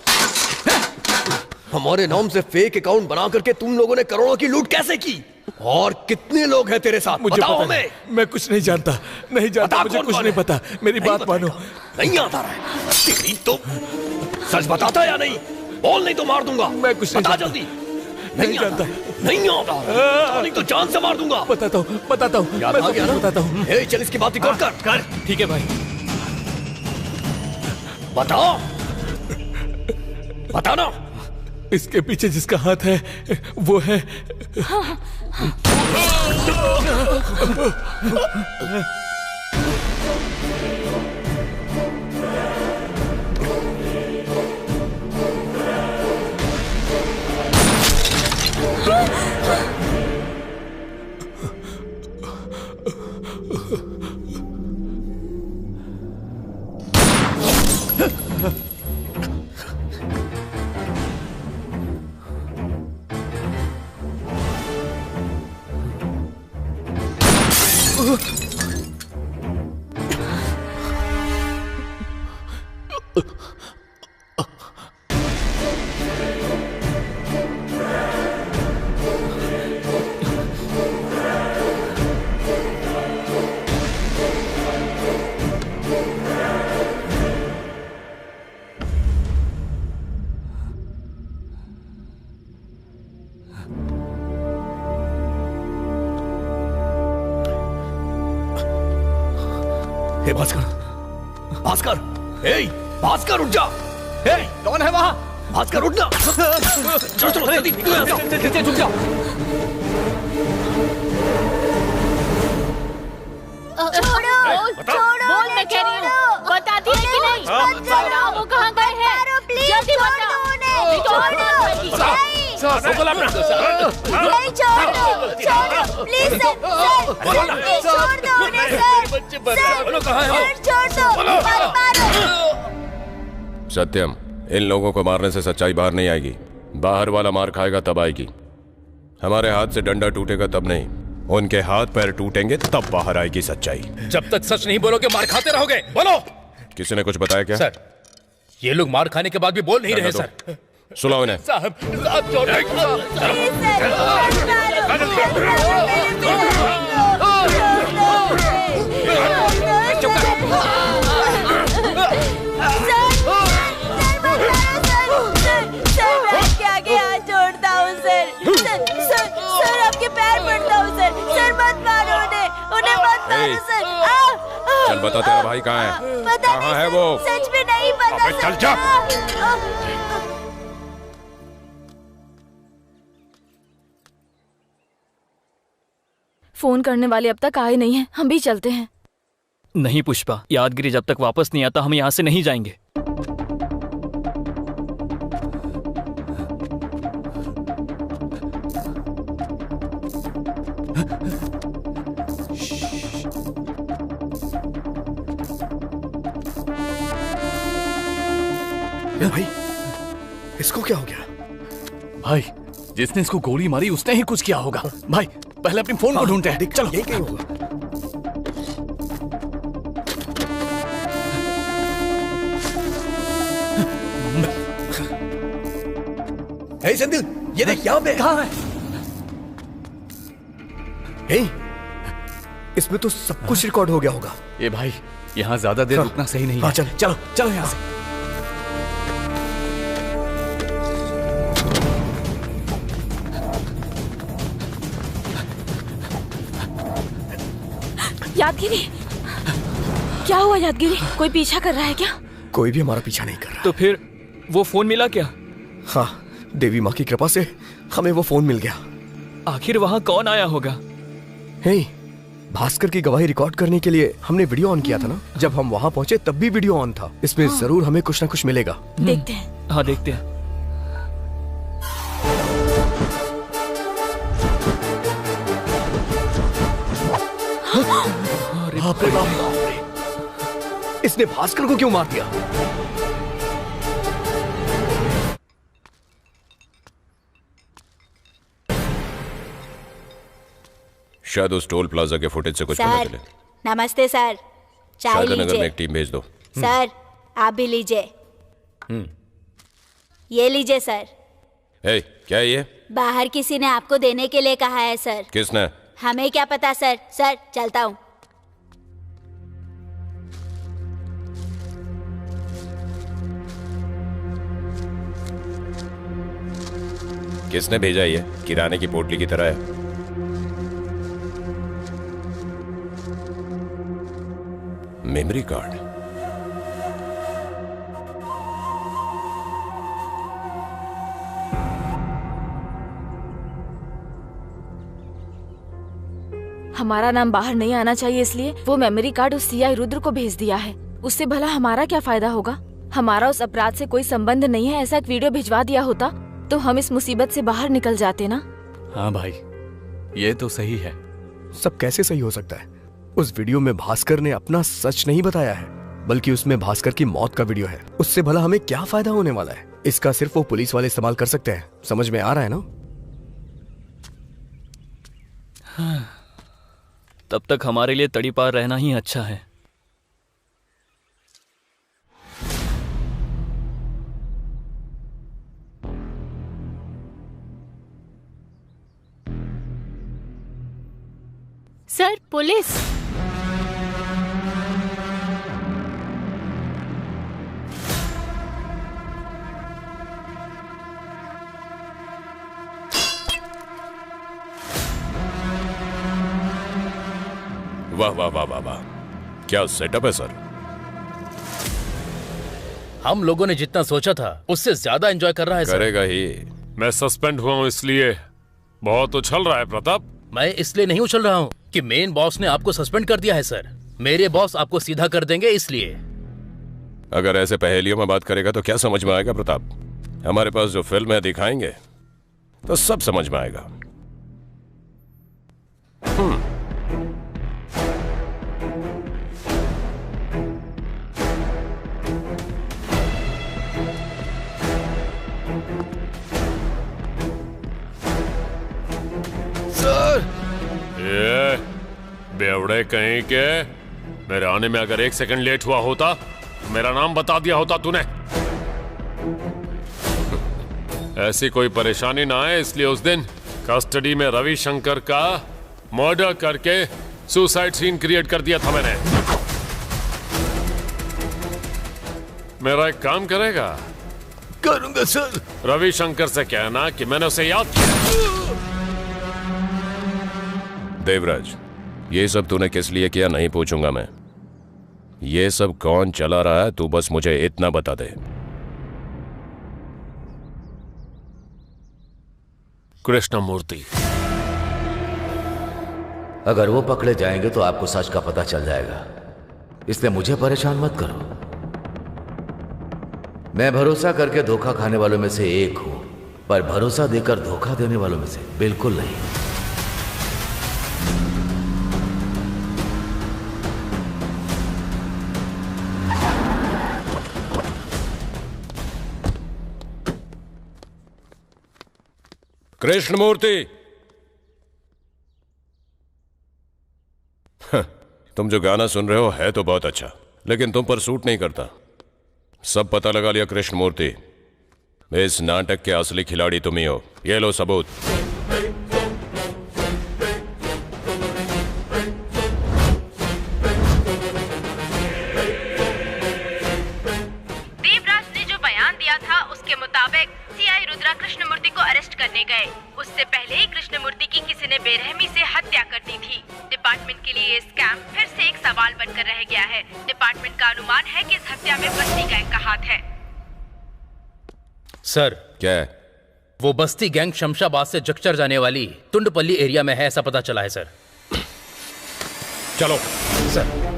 हमारे नाम से फेक अकाउंट बना करके तुम लोगों ने करोड़ों की लूट कैसे की? और कितने लोग हैं तेरे साथ? मुझे बताओ पता हमें। मैं कुछ नहीं जानता, नहीं जानता, मुझे कुछ नहीं पता। मेरी बात मानो। नहीं आता रहा है तेरी तो। सच बताता या नहीं? बोल, नहीं तो मार दूंगा। मैं कुछ नहीं बता जानता। जल्दी। नहीं जानता, नहीं आता, नहीं तो जान से मार दूंगा। बताता हूँ, याद आ गया ना? बताता हूँ। चल इसकी बात रिकॉर्ड कर। ठीक है भाई। बताओ, बताना। इसके पीछे जिसका हाथ है वो है हे भास्कर, भास्कर, हे भास्कर उठ जा। हे कौन है वहाँ? भास्कर उठ ना। चलो चलो जल्दी निकलो यहाँ से। उठ जाओ। छोड़ो, बोल, मैं कह रही हूँ, बताती है कि नहीं? बताओ वो कहाँ गए हैं? जल्दी बताओ। सत्यम, इन लोगों को मारने से सच्चाई बाहर नहीं आएगी। बाहर वाला मार खाएगा तब आएगी। हमारे हाथ से डंडा टूटेगा तब नहीं, उनके हाथ पैर टूटेंगे तब बाहर आएगी सच्चाई। जब तक सच नहीं बोलोगे मार खाते रहोगे। बोलो। किसी ने कुछ बताया क्या? सर, ये लोग मार खाने के बाद भी बोल नहीं रहे सर। सुनाओ इन्हें। साहब, चल बता, तेरा भाई कहाँ है? कहाँ है वो? सच में नहीं पता। अबे चल जा। फोन करने वाले अब तक आए नहीं हैं, हम भी चलते हैं। नहीं पुष्पा, यादगिरी जब तक वापस नहीं आता हम यहाँ से नहीं जाएंगे। भाई इसको क्या हो गया? भाई जिसने इसको गोली मारी उसने ही कुछ किया होगा। भाई पहले अपनी फोन को ढूंढते हैं। चलो। यही कहीं होगा। हे संदिल, ये देख यहाँ पे। कहाँ है? हे, इसमें तो सब कुछ रिकॉर्ड हो गया होगा। ये भाई यहाँ ज्यादा देर रुकना सही नहीं है। चलो चलो चलो यहाँ से। यादगिरी, क्या हुआ यादगिरी? कोई पीछा कर रहा है क्या? कोई भी हमारा पीछा नहीं कर रहा। तो फिर वो फोन मिला क्या? हाँ, देवी माँ की कृपा से हमें वो फोन मिल गया। आखिर वहाँ कौन आया होगा? हे, भास्कर की गवाही रिकॉर्ड करने के लिए हमने वीडियो ऑन किया था ना। जब हम वहाँ पहुँचे तब भी वीडियो ऑन था। इसमें जरूर हमें कुछ ना कुछ मिलेगा। देखते हैं। हाँ देखते हैं। बाप रे बाप, इसने भास्कर को क्यों मार दिया? शायद उस टोल प्लाजा के फुटेज से कुछ पता चले। नमस्ते सर, चाय शायद नगर में लीजिए। एक टीम भेज दो। सर आप भी लीजिए। ये लीजिए सर। हे, क्या है ये? बाहर किसी ने आपको देने के लिए कहा है सर। किसने? हमें क्या पता सर। सर चलता हूँ। किसने भेजा ये? किराने की पोटली की तरह है। Memory card. हमारा नाम बाहर नहीं आना चाहिए इसलिए वो मेमोरी कार्ड उस सीआई रुद्र को भेज दिया है। उससे भला हमारा क्या फायदा होगा? हमारा उस अपराध से कोई संबंध नहीं है। ऐसा एक वीडियो भिजवा दिया होता तो हम इस मुसीबत से बाहर निकल जाते ना। हाँ भाई, ये तो सही है। सब कैसे सही हो सकता है? उस वीडियो में भास्कर ने अपना सच नहीं बताया है, बल्कि उसमें भास्कर की मौत का वीडियो है। उससे भला हमें क्या फायदा होने वाला है? इसका सिर्फ वो पुलिस वाले इस्तेमाल कर सकते हैं। समझ में आ रहा है ना? तब तक हमारे लिए तड़ीपार रहना ही अच्छा है। Sir police. वाह वाह वाह वाह वाह, क्या सेटअप है सर। हम लोगों ने जितना सोचा था उससे ज्यादा एंजॉय कर रहा है सर। करेगा ही। मैं सस्पेंड हुआ हूँ इसलिए बहुत उछल रहा है प्रताप। मैं इसलिए नहीं उछल रहा हूँ कि मेन बॉस ने आपको सस्पेंड कर दिया है सर। मेरे बॉस आपको सीधा कर देंगे इसलिए। अगर ऐसे पहेलियों में बात करेगा तो क्या समझ में आएगा प्रताप? हमारे पास जो फिल्म है दिखाएंगे तो सब समझ में आएगा। ये बेवड़े कहीं के, मेरे आने में अगर 1 सेकंड लेट हुआ होता तो मेरा नाम बता दिया होता तूने। ऐसी कोई परेशानी ना आए इसलिए उस दिन कस्टडी में रविशंकर का मर्डर करके सुसाइड सीन क्रिएट कर दिया था मैंने। मेरा एक काम करेगा? करूंगा सर। रविशंकर से कहना कि मैंने उसे याद किया। देवराज, ये सब तूने किस लिए किया नहीं पूछूंगा मैं। ये सब कौन चला रहा है तू बस मुझे इतना बता दे। कृष्णमूर्ति। अगर वो पकड़े जाएंगे तो आपको सच का पता चल जाएगा, इसलिए मुझे परेशान मत करो। मैं भरोसा करके धोखा खाने वालों में से एक हूं, पर भरोसा देकर धोखा देने वालों में से बिल्कुल नहीं। कृष्णमूर्ति, तुम जो गाना सुन रहे हो है तो बहुत अच्छा, लेकिन तुम पर सूट नहीं करता। सब पता लगा लिया कृष्णमूर्ति, इस नाटक के असली खिलाड़ी तुम ही हो। ये लो सबूत। देवराज ने जो बयान दिया था उसके मुताबिक सीआई रुद्रा कृष्णमूर्ति को अरेस्ट करने गए। उससे पहले ही कृष्णमूर्ति की किसी ने बेरहमी से हत्या कर दी थी। डिपार्टमेंट के लिए ये स्कैम फिर से एक सवाल बनकर रह गया है। डिपार्टमेंट का अनुमान है कि इस हत्या में बस्ती गैंग का हाथ है। सर, क्या है? वो बस्ती गैंग शमशाबाद से जगचर जाने वाली तुंडपल्ली एरिया में है, ऐसा पता चला है सर। चलो सर।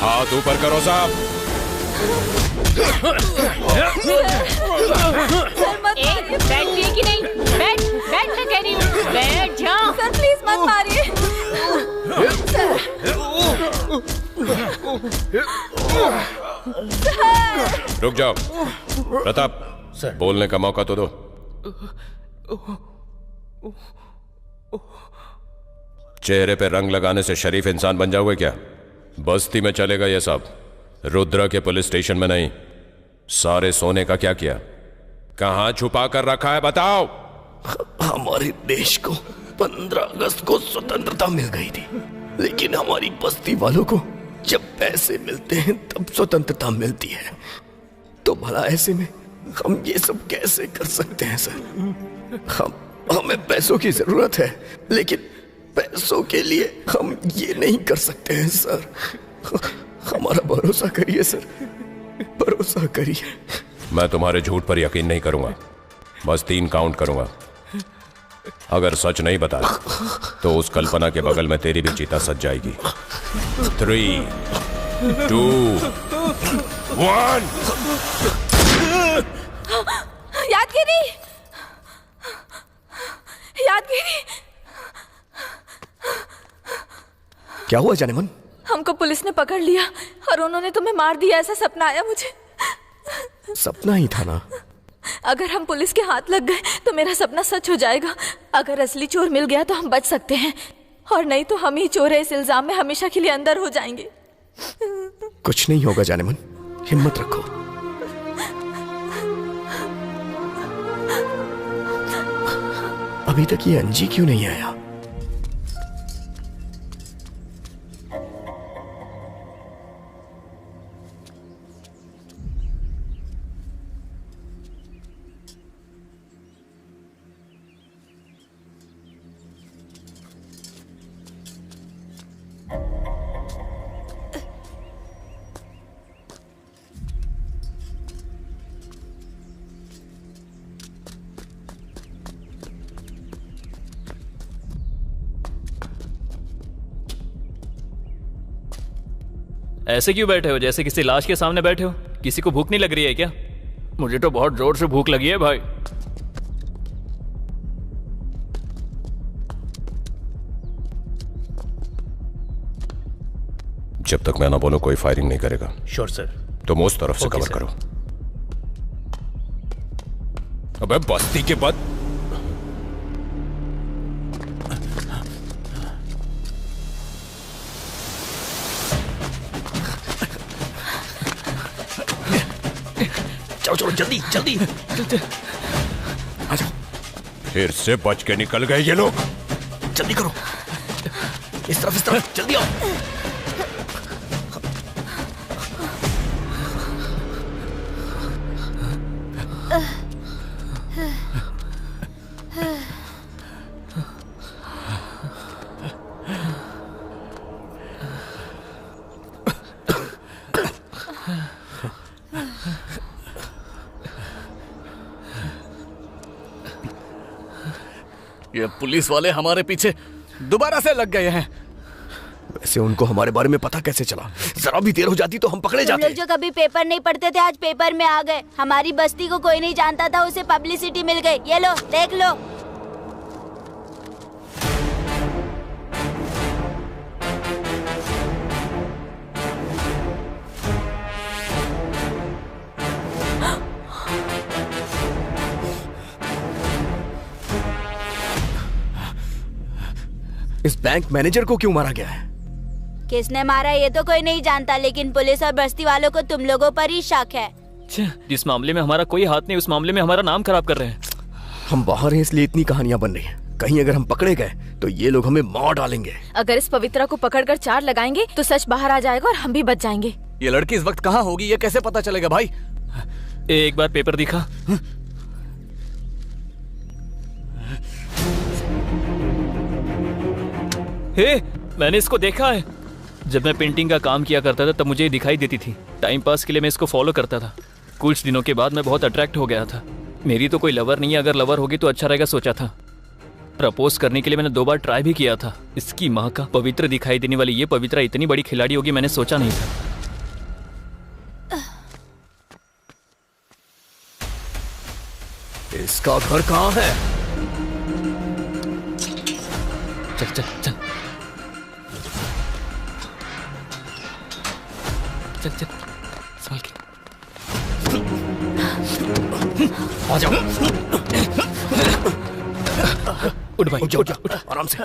हाथ ऊपर करो साहब। बैठ कि नहीं? बैठ मैं कह रही हूँ, बैठ जाओ। सर प्लीज मत मारिए। रुक जाओ। प्रताप सर, बोलने का मौका तो दो। चेहरे पे रंग लगाने से शरीफ इंसान बन जाओगे क्या? बस्ती में चलेगा ये सब, रुद्रा के पुलिस स्टेशन में नहीं। सारे सोने का क्या किया? कहां छुपा कर रखा है बताओ। हमारे देश को 15 अगस्त को स्वतंत्रता मिल गई थी, लेकिन हमारी बस्ती वालों को जब पैसे मिलते हैं तब स्वतंत्रता मिलती है। तो भला ऐसे में हम ये सब कैसे कर सकते हैं सर? हमें पैसों की जरूरत है, लेकिन पैसों के लिए हम ये नहीं कर सकते हैं सर। हमारा भरोसा करिए सर, भरोसा करिए। मैं तुम्हारे झूठ पर यकीन नहीं करूंगा, बस 3 काउंट करूंगा। अगर सच नहीं बता तो उस कल्पना के बगल में तेरी भी चीता सज जाएगी। 3, 2, 1। यादगिरी, यादगिरी। क्या हुआ जानेमन? हमको पुलिस ने पकड़ लिया और उन्होंने तुम्हें मार दिया, ऐसा सपना आया मुझे। सपना ही था ना? अगर हम पुलिस के हाथ लग गए तो मेरा सपना सच हो जाएगा। अगर असली चोर मिल गया तो हम बच सकते हैं, और नहीं तो हम ही चोर है इस इल्जाम में हमेशा के लिए अंदर हो जाएंगे। कुछ नहीं होगा जानेमन, हिम्मत रखो। अभी तक ये अंजी क्यों नहीं आया? ऐसे क्यों बैठे हो, जैसे किसी लाश के सामने बैठे हो? किसी को भूख नहीं लग रही है क्या? मुझे तो बहुत जोर से भूख लगी है भाई। जब तक मैं ना बोलूं कोई फायरिंग नहीं करेगा। Sure sir. तुम उस तरफ से ओके, कवर सर। करो। अबे बस्ती के बाद चलो चलो जल्दी जल्दी आ जाओ। फिर से बच के निकल गए ये लोग। जल्दी करो, इस तरफ जल्दी आओ। ये पुलिस वाले हमारे पीछे दोबारा से लग गए हैं। वैसे उनको हमारे बारे में पता कैसे चला? जरा भी देर हो जाती तो हम पकड़े तुम जाते। लोग जो कभी पेपर नहीं पढ़ते थे आज पेपर में आ गए। हमारी बस्ती को कोई नहीं जानता था, उसे पब्लिसिटी मिल गई। ये लो देख लो। इस बैंक मैनेजर को क्यों मारा गया है? किसने मारा ये तो कोई नहीं जानता, लेकिन पुलिस और बस्ती वालों को तुम लोगों पर ही शक है। जिस मामले में हमारा कोई हाथ नहीं, उस मामले में हमारा नाम खराब कर रहे हैं। हम बाहर हैं इसलिए इतनी कहानियां बन रही हैं। कहीं अगर हम पकड़े गए तो ये लोग हमें मार डालेंगे। अगर इस पवित्रा को पकड़कर 4 लगाएंगे तो सच बाहर आ जाएगा और हम भी बच जाएंगे। ये लड़की इस वक्त कहाँ होगी ये कैसे पता चलेगा भाई? एक बार पेपर दिखा। हे, मैंने इसको देखा है। जब मैं पेंटिंग का काम किया करता था तब मुझे दिखाई देती थी। टाइम पास के लिए मैं इसको फॉलो करता था। कुछ दिनों के बाद मैं बहुत अट्रैक्ट हो गया था। मेरी तो कोई लवर नहीं है, अगर लवर होगी तो अच्छा रहेगा सोचा था। प्रपोज करने के लिए मैंने 2 बार ट्राई भी किया था। इसकी माँ का पवित्र दिखाई देने वाली ये पवित्रा इतनी बड़ी खिलाड़ी होगी मैंने सोचा नहीं था। इसका घर कहाँ है? चल चल चल चल चल संभल के आ जाओ। उठ भाई, उठ आराम से।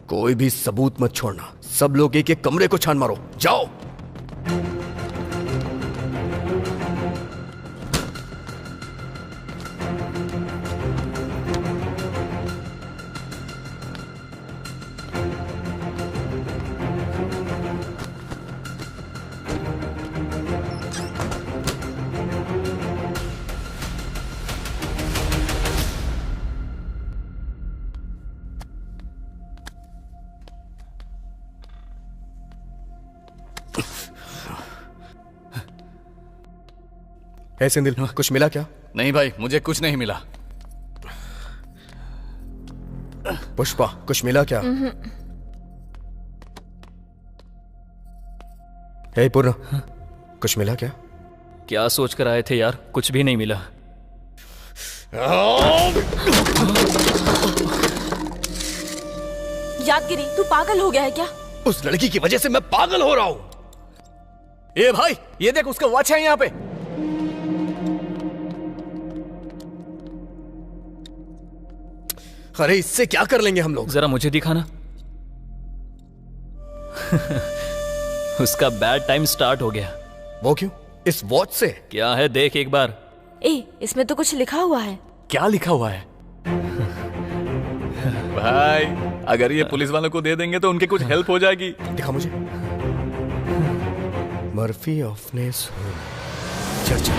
कोई भी सबूत मत छोड़ना। सब लोग एक एक कमरे को छान मारो। जाओ। ऐसे दिल कुछ मिला क्या? नहीं भाई, मुझे कुछ नहीं मिला। पुष्पा, कुछ मिला क्या? हे पूर्ण, कुछ मिला क्या? क्या सोच कर आए थे यार? कुछ भी नहीं मिला। यादगिरी, तू पागल हो गया है क्या? उस लड़की की वजह से मैं पागल हो रहा हूं। ए भाई, ये देख उसका वॉच है यहाँ पे। अरे इससे क्या कर लेंगे हम लोग? जरा मुझे दिखाना। उसका बैड टाइम स्टार्ट हो गया। वो क्यों? इस वॉच से? क्या है देख एक बार। इसमें तो कुछ लिखा हुआ है। क्या लिखा हुआ है? भाई, अगर ये पुलिस वालों को दे देंगे तो उनके कुछ हेल्प हो जाएगी। दिखा मुझे। Murphy ऑफनेस church.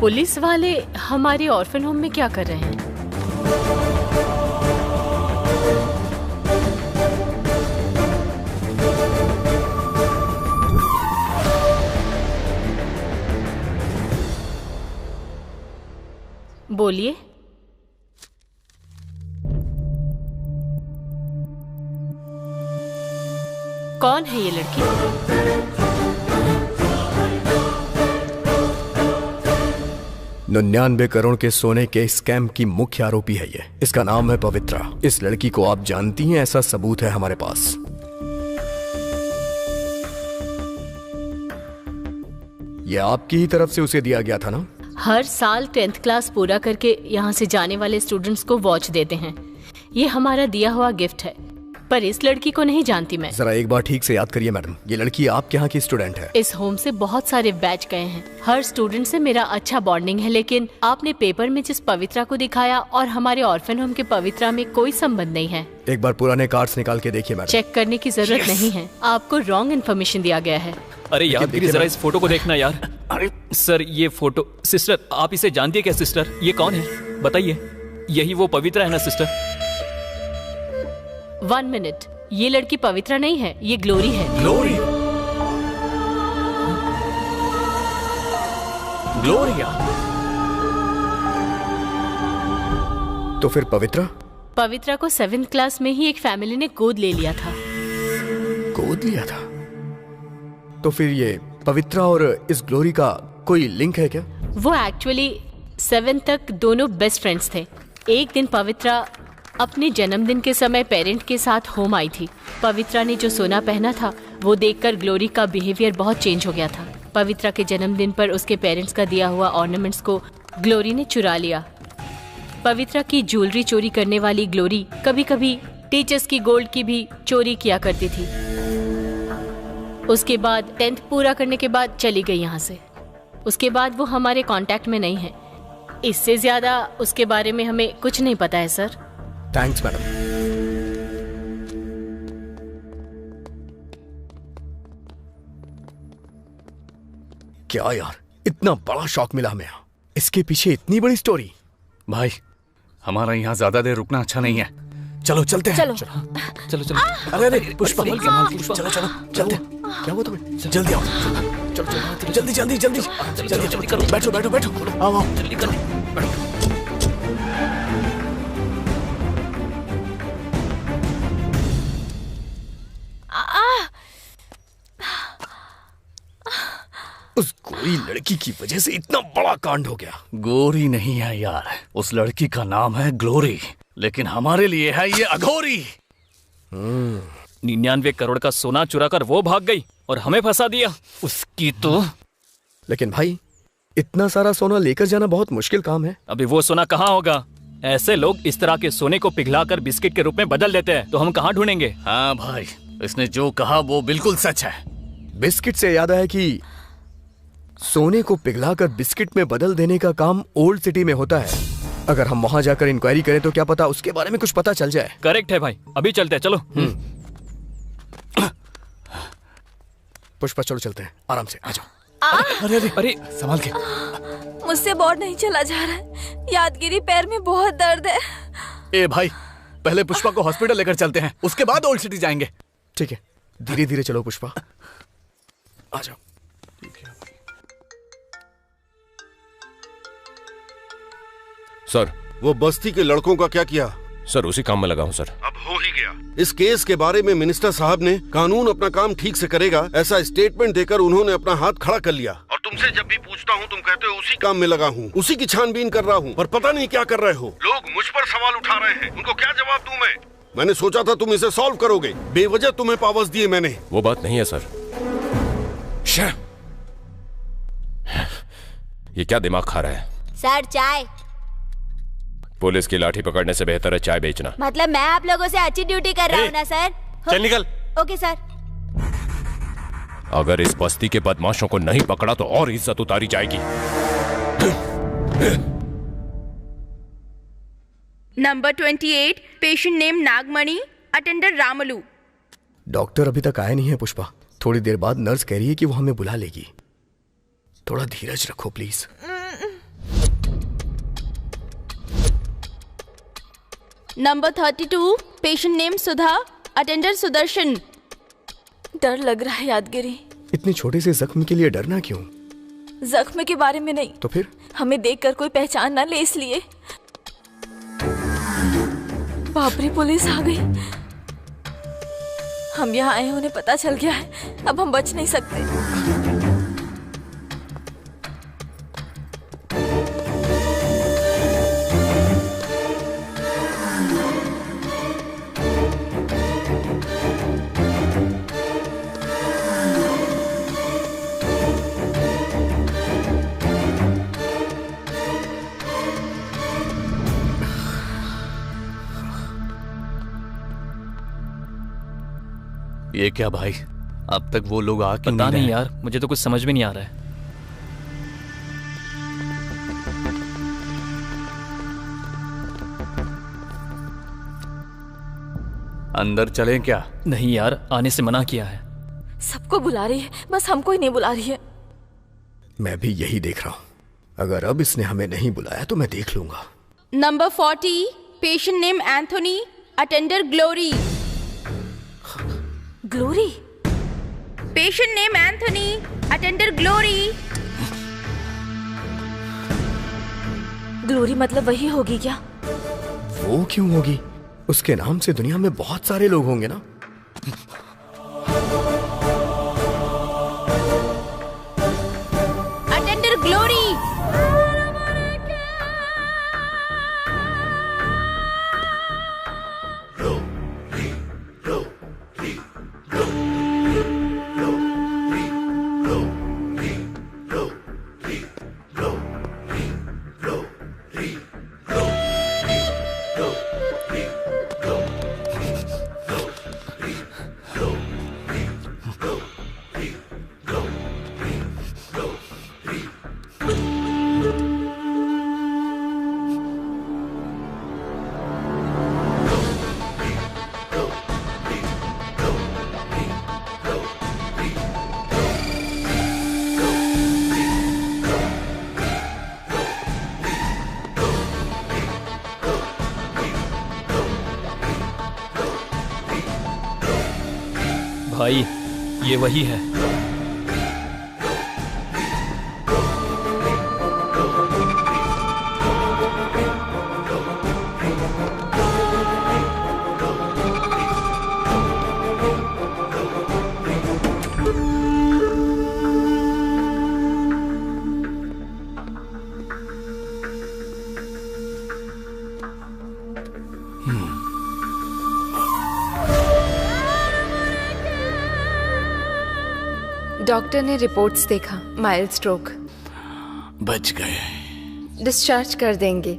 पुलिस वाले हमारे ऑर्फन होम में क्या कर रहे हैं? बोलिए। कौन है ये लड़की? 99 करोड़ के सोने के स्कैम की मुख्य आरोपी है ये। इसका नाम है पवित्रा। इस लड़की को आप जानती हैं, ऐसा सबूत है हमारे पास। ये आपकी ही तरफ से उसे दिया गया था ना? हर साल 10th क्लास पूरा करके यहाँ से जाने वाले स्टूडेंट्स को वॉच देते हैं। ये हमारा दिया हुआ गिफ्ट है, पर इस लड़की को नहीं जानती मैं। जरा एक बार ठीक से याद करिए मैडम, ये लड़की आपके यहाँ की स्टूडेंट है? इस होम से बहुत सारे बैच गए हैं। हर स्टूडेंट से मेरा अच्छा बॉन्डिंग है, लेकिन आपने पेपर में जिस पवित्रा को दिखाया और हमारे ऑर्फन होम के पवित्रा में कोई संबंध नहीं है। एक बार पुराने कार्ड्स निकाल के देखिए मैडम। चेक करने की जरूरत नहीं है, आपको रॉन्ग इन्फॉर्मेशन दिया गया है। अरे यादगिरी, जरा इस फोटो को देखना यार। अरे सर, ये फोटो। सिस्टर, आप इसे जानती है क्या? सिस्टर, ये कौन है बताइए। यही वो पवित्रा है ना सिस्टर? 1 मिनट, ये लड़की पवित्रा नहीं है, ये ग्लोरी है। ग्लोरी? ग्लोरिया? तो फिर पवित्रा? पवित्रा को 7th क्लास में ही एक फैमिली ने गोद ले लिया था। गोद लिया था? तो फिर ये पवित्रा और इस ग्लोरी का कोई लिंक है क्या? वो एक्चुअली 7th तक दोनों बेस्ट फ्रेंड्स थे। एक दिन पवित्रा अपने जन्मदिन के समय पेरेंट के साथ होम आई थी। पवित्रा ने जो सोना पहना था वो देखकर ग्लोरी का बिहेवियर बहुत चेंज हो गया था। पवित्रा के जन्मदिन पर उसके पेरेंट्स का दिया हुआ ऑर्नामेंट्स को ग्लोरी ने चुरा लिया। पवित्रा की ज्वेलरी चोरी करने वाली ग्लोरी कभी कभी टीचर्स की गोल्ड की भी चोरी किया करती थी। उसके बाद 10th पूरा करने के बाद चली गई यहाँ से। उसके बाद वो हमारे कांटेक्ट में नहीं है। इससे ज्यादा उसके बारे में हमें कुछ नहीं पता है सर। Thanks madam. क्या यार, इतना बड़ा शॉक मिला हमें। इसके पीछे इतनी बड़ी स्टोरी। भाई हमारा यहाँ ज्यादा देर रुकना अच्छा नहीं है, चलो चलते हैं। चलो चलो चलो। अरे अरे पुष्पा, चलो चलो चलते। क्या हुआ तुम्हें? जल्दी आओ, चलो चलो जल्दी जल्दी जल्दी जल्दी जल्दी करो। बैठो बैठो बैठो, आओ आओ जल्दी करो, बैठो। उस गोरी लड़की की वजह से इतना बड़ा कांड हो गया। गोरी नहीं है यार, उस लड़की का नाम है ग्लोरी, लेकिन हमारे लिए है ये अघोरी। 99 करोड़ का सोना चुरा कर वो भाग गई और हमें फंसा दिया। उसकी तो। लेकिन भाई इतना सारा सोना लेकर जाना बहुत मुश्किल काम है। अभी वो सोना कहाँ होगा? ऐसे लोग इस तरह के सोने को पिघलाकर बिस्किट के रूप में बदल देते हैं, तो हम कहाँ ढूंढेंगे? हाँ भाई, इसने जो कहा वो बिल्कुल सच है। बिस्किट से याद आया कि सोने को पिघलाकर बिस्किट में बदल देने का काम ओल्ड सिटी में होता है। अगर हम वहां जाकर इंक्वायरी करें तो क्या पता उसके बारे में कुछ पता चल जाए। करेक्ट है भाई, अभी चलते हैं, चलो। पुष्पा चलो चलते हैं, आराम से आ जाओ। अरे अरे अरे संभाल के। मुझसे बोर्ड नहीं चला जा रहा है, यादगिरी पैर में बहुत दर्द है। ए भाई, पहले पुष्पा को हॉस्पिटल लेकर चलते हैं, उसके बाद ओल्ड सिटी जाएंगे। ठीक है, धीरे धीरे चलो पुष्पा, आ जाओ। सर, वो बस्ती के लड़कों का क्या किया? सर उसी काम में लगा हूँ सर। अब हो ही गया। इस केस के बारे में मिनिस्टर साहब ने कानून अपना काम ठीक से करेगा ऐसा स्टेटमेंट देकर उन्होंने अपना हाथ खड़ा कर लिया। और तुमसे जब भी पूछता हूँ तुम कहते हो उसी काम में लगा हूँ, उसी की छानबीन कर रहा हूँ, पर पता नहीं क्या कर रहे हो। लोग मुझ पर सवाल उठा रहे हैं, उनको क्या जवाब दूं मैं? मैंने सोचा था तुम इसे सॉल्व करोगे, बेवजह तुम्हें पावर्स दिए मैंने। वो बात नहीं है सर। ये क्या दिमाग खा रहा है? सर चाय। पुलिस की लाठी पकड़ने से बेहतर है चाय बेचना। मतलब मैं आप लोगों से अच्छी ड्यूटी कर रहा हूँ ना सर? चल निकल। Okay sir. अगर इस बस्ती के बदमाशों को नहीं पकड़ा तो और इज्जत उतारी जाएगी। नंबर 28, पेशेंट नेम नागमणि, अटेंडर रामलू। डॉक्टर अभी तक आया नहीं है पुष्पा, थोड़ी देर बाद नर्स कह रही है कि वो हमें बुला लेगी। थोड़ा धीरज रखो please. Number 32, patient name Sudha, attender Sudarshan. डर लग रहा है यादगिरी। इतने छोटे से जख्म के लिए डरना क्यों? जख्म के बारे में नहीं, तो फिर हमें देखकर कोई पहचान ना ले इसलिए। बाप रे, पुलिस आ गई। हम यहाँ आए, उन्हें पता चल गया है, अब हम बच नहीं सकते। ये क्या भाई, अब तक वो लोग आ क्यों पता नहीं यार, मुझे तो कुछ समझ में नहीं आ रहा है। अंदर चलें क्या? नहीं यार, आने से मना किया है। सबको बुला रही है, बस हमको ही नहीं बुला रही है। मैं भी यही देख रहा हूँ। अगर अब इसने हमें नहीं बुलाया तो मैं देख लूंगा। Number 40, patient name Anthony, attender glory. Glory? Patient name Anthony, attender glory. Glory मतलब वही होगी क्या? वो क्यों होगी? उसके नाम से दुनिया में बहुत सारे लोग होंगे ना। Attender glory. भाई ये वही है। डॉक्टर ने रिपोर्ट्स देखा, माइल्ड स्ट्रोक। बच गए। डिस्चार्ज कर देंगे।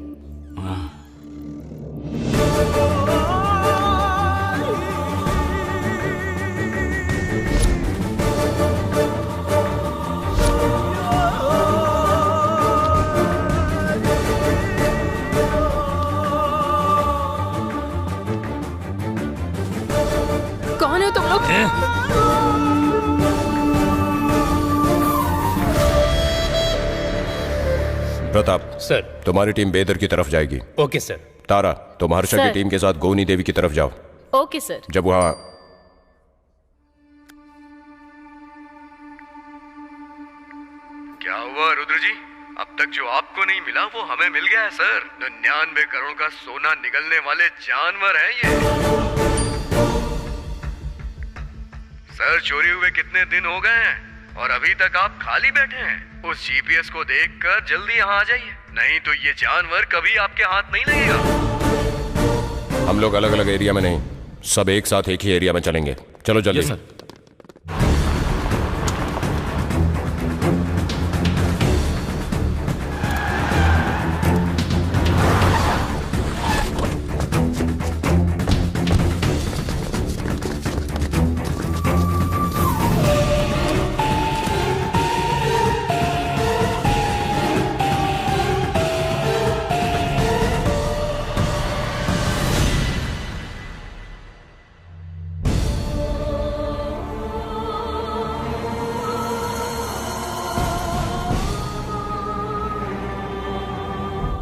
कौन हो तुम लोग? प्रताप सर, तुम्हारी टीम बेदर की तरफ जाएगी। Okay sir. तारा, तुम हर्षा की सर। टीम के साथ गोनी देवी की तरफ जाओ। Okay sir. जब वहां क्या हुआ रुद्र जी? अब तक जो आपको नहीं मिला वो हमें मिल गया है सर। 99 करोड़ का सोना निगलने वाले जानवर हैं ये। सर, चोरी हुए कितने दिन हो गए हैं और अभी तक आप खाली बैठे हैं? उस जीपीएस को देखकर जल्दी यहाँ आ जाइए, नहीं तो ये जानवर कभी आपके हाथ नहीं लगेगा। हम लोग अलग अलग एरिया में नहीं, सब एक साथ एक ही एरिया में चलेंगे। चलो जल्दी। सर।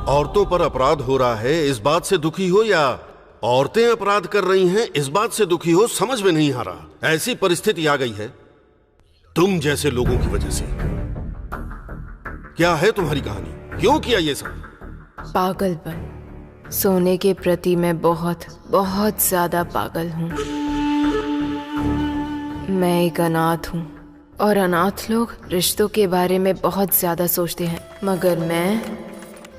औरतों पर अपराध हो रहा है इस बात से दुखी हो या औरतें अपराध कर रही हैं इस बात से दुखी हो, समझ में नहीं आ रहा। ऐसी परिस्थिति आ गई है तुम जैसे लोगों की वजह से। क्या है तुम्हारी कहानी? क्यों किया ये सब? पागलपन। सोने के प्रति मैं बहुत बहुत ज्यादा पागल हूँ। मैं एक अनाथ हूँ और अनाथ लोग रिश्तों के बारे में बहुत ज्यादा सोचते हैं, मगर मैं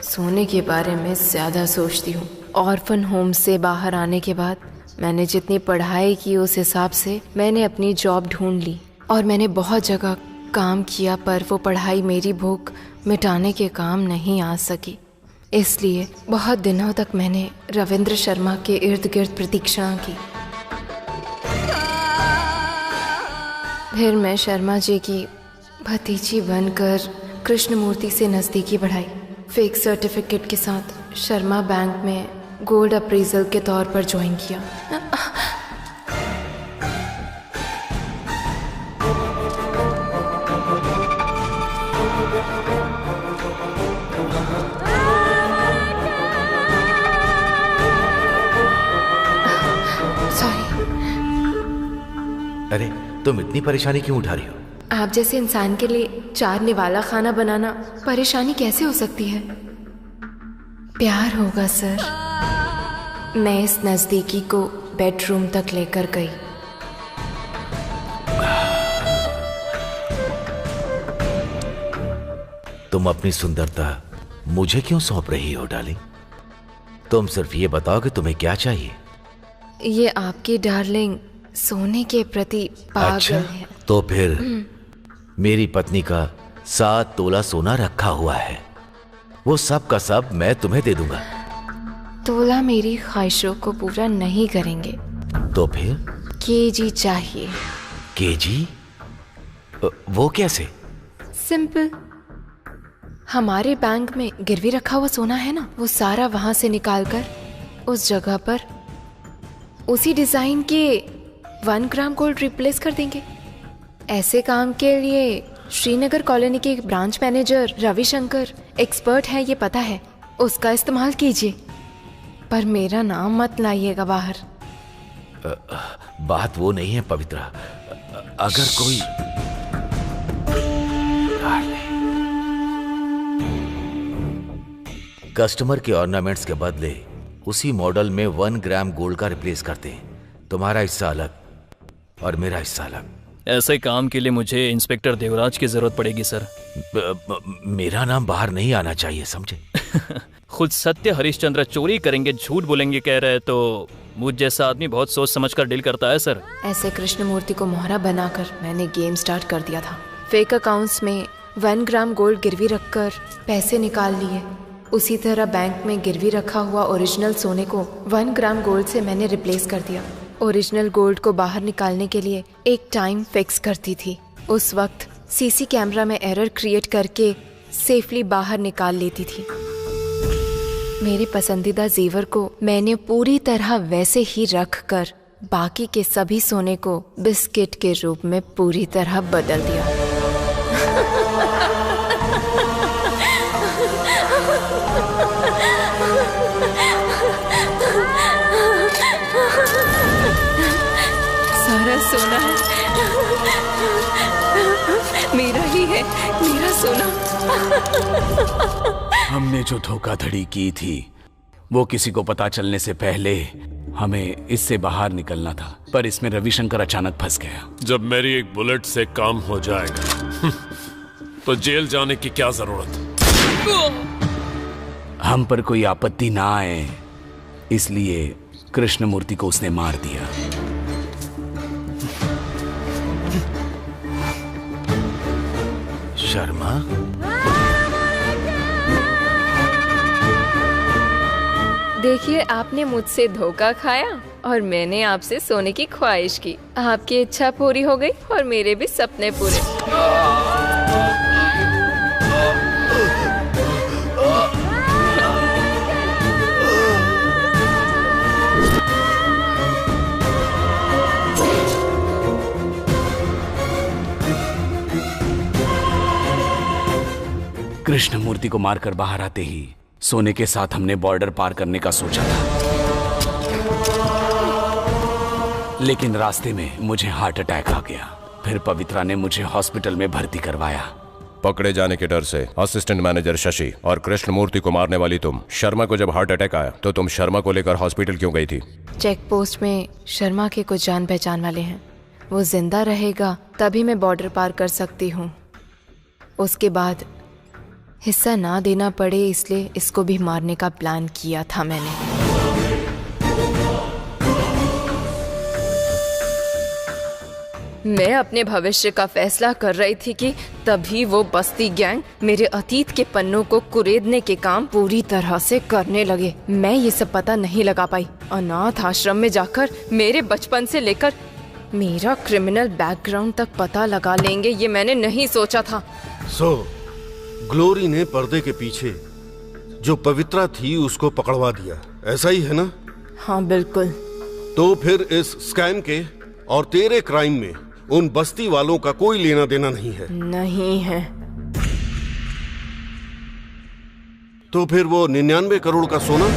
सोने के बारे में ज्यादा सोचती हूँ। ऑर्फन होम से बाहर आने के बाद मैंने जितनी पढ़ाई की उस हिसाब से मैंने अपनी जॉब ढूंढ ली और मैंने बहुत जगह काम किया, पर वो पढ़ाई मेरी भूख मिटाने के काम नहीं आ सकी। इसलिए बहुत दिनों तक मैंने रविंद्र शर्मा के इर्द गिर्द प्रतीक्षा की। फिर मैं शर्मा जी की भतीजी बनकर कृष्णमूर्ति से नज़दीकी बढ़ाई। फेक सर्टिफिकेट के साथ शर्मा बैंक में गोल्ड अप्रेजल के तौर पर ज्वाइन किया। तुम इतनी परेशानी क्यों उठा रही हो? आप जैसे इंसान के लिए 4 निवाला खाना बनाना परेशानी कैसे हो सकती है? प्यार होगा सर। मैं इस नजदीकी को बेडरूम तक लेकर गई। तुम अपनी सुंदरता मुझे क्यों सौंप रही हो डार्लिंग? तुम सिर्फ ये बताओ कि तुम्हें क्या चाहिए। ये आपकी डार्लिंग सोने के प्रति पागल अच्छा, है। तो फिर मेरी पत्नी का 7 तोला सोना रखा हुआ है, वो सब का सब मैं तुम्हें दे दूंगा। तोला मेरी ख्वाहिशों को पूरा नहीं करेंगे। तो फिर? केजी चाहिए। केजी? वो कैसे? सिंपल। हमारे बैंक में गिरवी रखा हुआ सोना है ना, वो सारा वहां से निकालकर उस जगह पर उसी डिजाइन के 1 ग्राम गोल्ड रिप्लेस कर देंगे। ऐसे काम के लिए श्रीनगर कॉलोनी के ब्रांच मैनेजर रविशंकर एक्सपर्ट है, ये पता है। उसका इस्तेमाल कीजिए, पर मेरा नाम मत लाइएगा बाहर। बात वो नहीं है पवित्रा। अगर कोई कस्टमर के ऑर्नामेंट्स के बदले उसी मॉडल में 1 ग्राम गोल्ड का रिप्लेस करते हैं, तुम्हारा हिस्सा अलग और मेरा हिस्सा अलग। ऐसे काम के लिए मुझे इंस्पेक्टर देवराज की जरूरत पड़ेगी सर। मेरा नाम बाहर नहीं आना चाहिए, समझे? खुद सत्य हरिश्चंद्र चोरी करेंगे, झूठ बोलेंगे कह रहे, तो मुझ जैसा आदमी बहुत सोच समझकर डील करता है सर। ऐसे कृष्णमूर्ति को मोहरा बनाकर मैंने गेम स्टार्ट कर दिया था। फेक अकाउंट्स में 1 ग्राम गोल्ड गिरवी रखकर पैसे निकाल लिए। उसी तरह बैंक में गिरवी रखा हुआ ओरिजिनल सोने को 1 ग्राम गोल्ड से मैंने रिप्लेस कर दिया। ओरिजिनल गोल्ड को बाहर निकालने के लिए एक टाइम फिक्स करती थी। उस वक्त सीसी कैमरा में एरर क्रिएट करके सेफली बाहर निकाल लेती थी। मेरे पसंदीदा जेवर को मैंने पूरी तरह वैसे ही रख कर बाकी के सभी सोने को बिस्किट के रूप में पूरी तरह बदल दिया। सारा सोना मेरा ही है, मेरा सोना। हमने जो धोखाधड़ी की थी वो किसी को पता चलने से पहले हमें इससे बाहर निकलना था, पर इसमें रविशंकर अचानक फंस गया। जब मेरी एक बुलेट से काम हो जाएगा तो जेल जाने की क्या जरूरत? हम पर कोई आपत्ति ना आए इसलिए कृष्णमूर्ति को उसने मार दिया। शर्मा, देखिए, आपने मुझसे धोखा खाया और मैंने आपसे सोने की ख्वाहिश की। आपकी इच्छा पूरी हो गई और मेरे भी सपने पूरे। कृष्णमूर्ति को मारकर बाहर आते ही सोने के साथ हमने बॉर्डर पार करने का सोचा था, लेकिन रास्ते में मुझे हार्ट अटैक आ गया। फिर पवित्रा ने मुझे हॉस्पिटल में भर्ती करवाया। पकड़े जाने के डर से असिस्टेंट मैनेजर शशि और कृष्णमूर्ति को मारने वाली तुम शर्मा को जब हार्ट अटैक आया तो तुम शर्मा को लेकर हॉस्पिटल क्यों गई थी? चेक पोस्ट में शर्मा के कुछ जान पहचान वाले हैं। वो जिंदा रहेगा तभी मैं बॉर्डर पार कर सकती हूँ। उसके बाद हिस्सा ना देना पड़े इसलिए इसको भी मारने का प्लान किया था मैंने। मैं अपने भविष्य का फैसला कर रही थी कि तभी वो बस्ती गैंग मेरे अतीत के पन्नों को कुरेदने के काम पूरी तरह से करने लगे। मैं ये सब पता नहीं लगा पाई। अनाथ आश्रम में जाकर मेरे बचपन से लेकर मेरा क्रिमिनल बैकग्राउंड तक पता लगा लेंगे, ये मैंने नहीं सोचा था। ग्लोरी ने पर्दे के पीछे जो पवित्रा थी उसको पकड़वा दिया, ऐसा ही है ना? हाँ बिल्कुल। तो फिर इस स्कैम के और तेरे क्राइम में उन बस्ती वालों का कोई लेना देना नहीं है? नहीं है। तो फिर वो 99 करोड़ का सोना?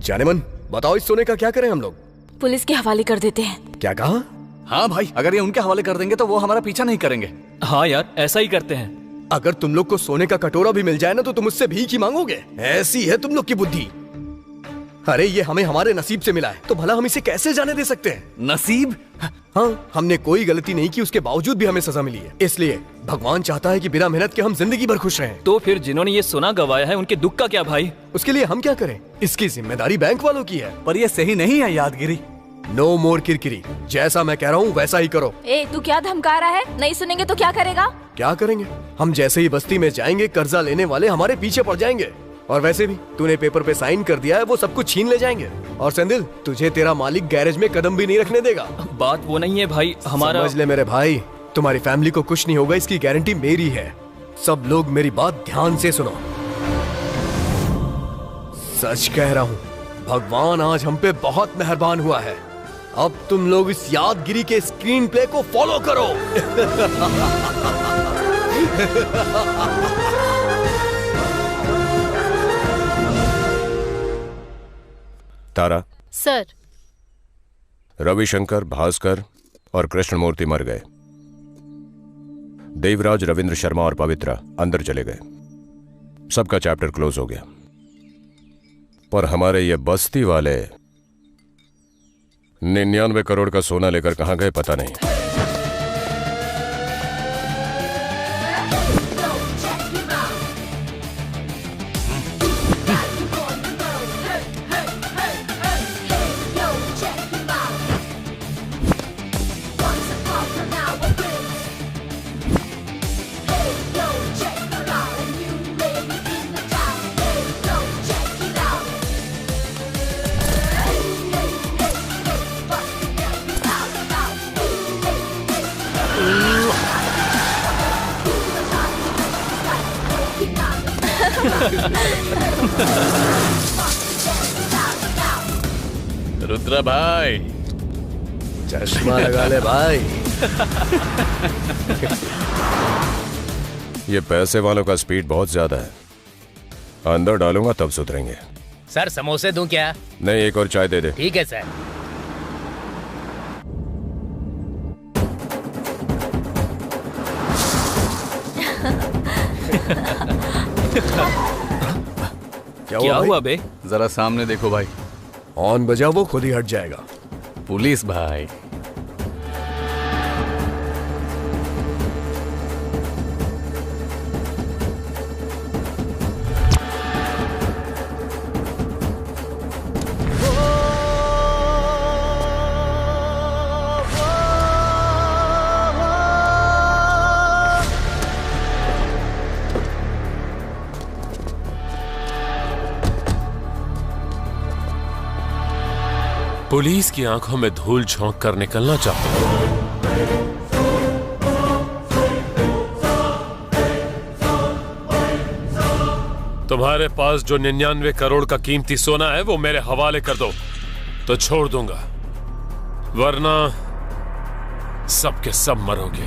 जाने मन, बताओ इस सोने का क्या करें हम लोग? पुलिस के हवाले कर देते हैं। क्या कहा? हाँ भाई, अगर ये उनके हवाले कर देंगे तो वो हमारा पीछा नहीं करेंगे। हाँ यार, ऐसा ही करते हैं। अगर तुम लोग को सोने का कटोरा भी मिल जाए ना तो तुम उससे भीख ही मांगोगे। ऐसी है तुम लोग की बुद्धि। अरे ये हमें हमारे नसीब से मिला है, तो भला हम इसे कैसे जाने दे सकते हैं? नसीब? हाँ, हमने कोई गलती नहीं की, उसके बावजूद भी हमें सजा मिली है। इसलिए भगवान चाहता है कि बिना मेहनत के हम जिंदगी भर खुश रहें। तो फिर जिन्होंने ये सोना गवाया है उनके दुख का क्या भाई? उसके लिए हम क्या करें? इसकी जिम्मेदारी बैंक वालों की है। पर ये सही नहीं है यादगिरी। नो मोर किरकिरी। जैसा मैं कह रहा हूँ वैसा ही करो। ए, तू क्या धमका रहा है? नहीं सुनेंगे तो क्या करेगा? क्या करेंगे? हम जैसे ही बस्ती में जाएंगे, कर्जा लेने वाले हमारे पीछे पड़ जाएंगे। और वैसे भी तूने पेपर पे साइन कर दिया है, वो सब कुछ छीन ले जाएंगे। और सेंदिल, तुझे तेरा मालिक गैरेज में कदम भी नहीं रखने देगा। बात वो नहीं है भाई, हमारा समझ ले मेरे भाई, तुम्हारी फैमिली को कुछ नहीं होगा, इसकी गारंटी मेरी है। सब लोग मेरी बात ध्यान से सुनो। सच कह रहा हूँ, भगवान आज हम पे बहुत मेहरबान हुआ है। अब तुम लोग इस यादगिरी के स्क्रीन प्ले को फॉलो करो। तारा, सर। रविशंकर, भास्कर और कृष्णमूर्ति मर गए। देवराज, रविंद्र शर्मा और पवित्रा अंदर चले गए। सबका चैप्टर क्लोज हो गया। पर हमारे ये बस्ती वाले 99 करोड़ का सोना लेकर कहां गए पता नहीं। रुद्रा भाई, चश्मा लगा ले भाई। ये पैसे वालों का स्पीड बहुत ज्यादा है। अंदर डालूंगा तब सुधरेंगे। सर समोसे दूं क्या? नहीं, एक और चाय दे दे। ठीक है सर। क्या हुआ बे? जरा सामने देखो भाई। ऑन बजा, वो खुद ही हट जाएगा। पुलिस भाई। पुलिस की आंखों में धूल झोंक कर निकलना चाहता हूं। तुम्हारे पास जो 99 करोड़ का कीमती सोना है वो मेरे हवाले कर दो तो छोड़ दूंगा, वरना सबके सब मरोगे।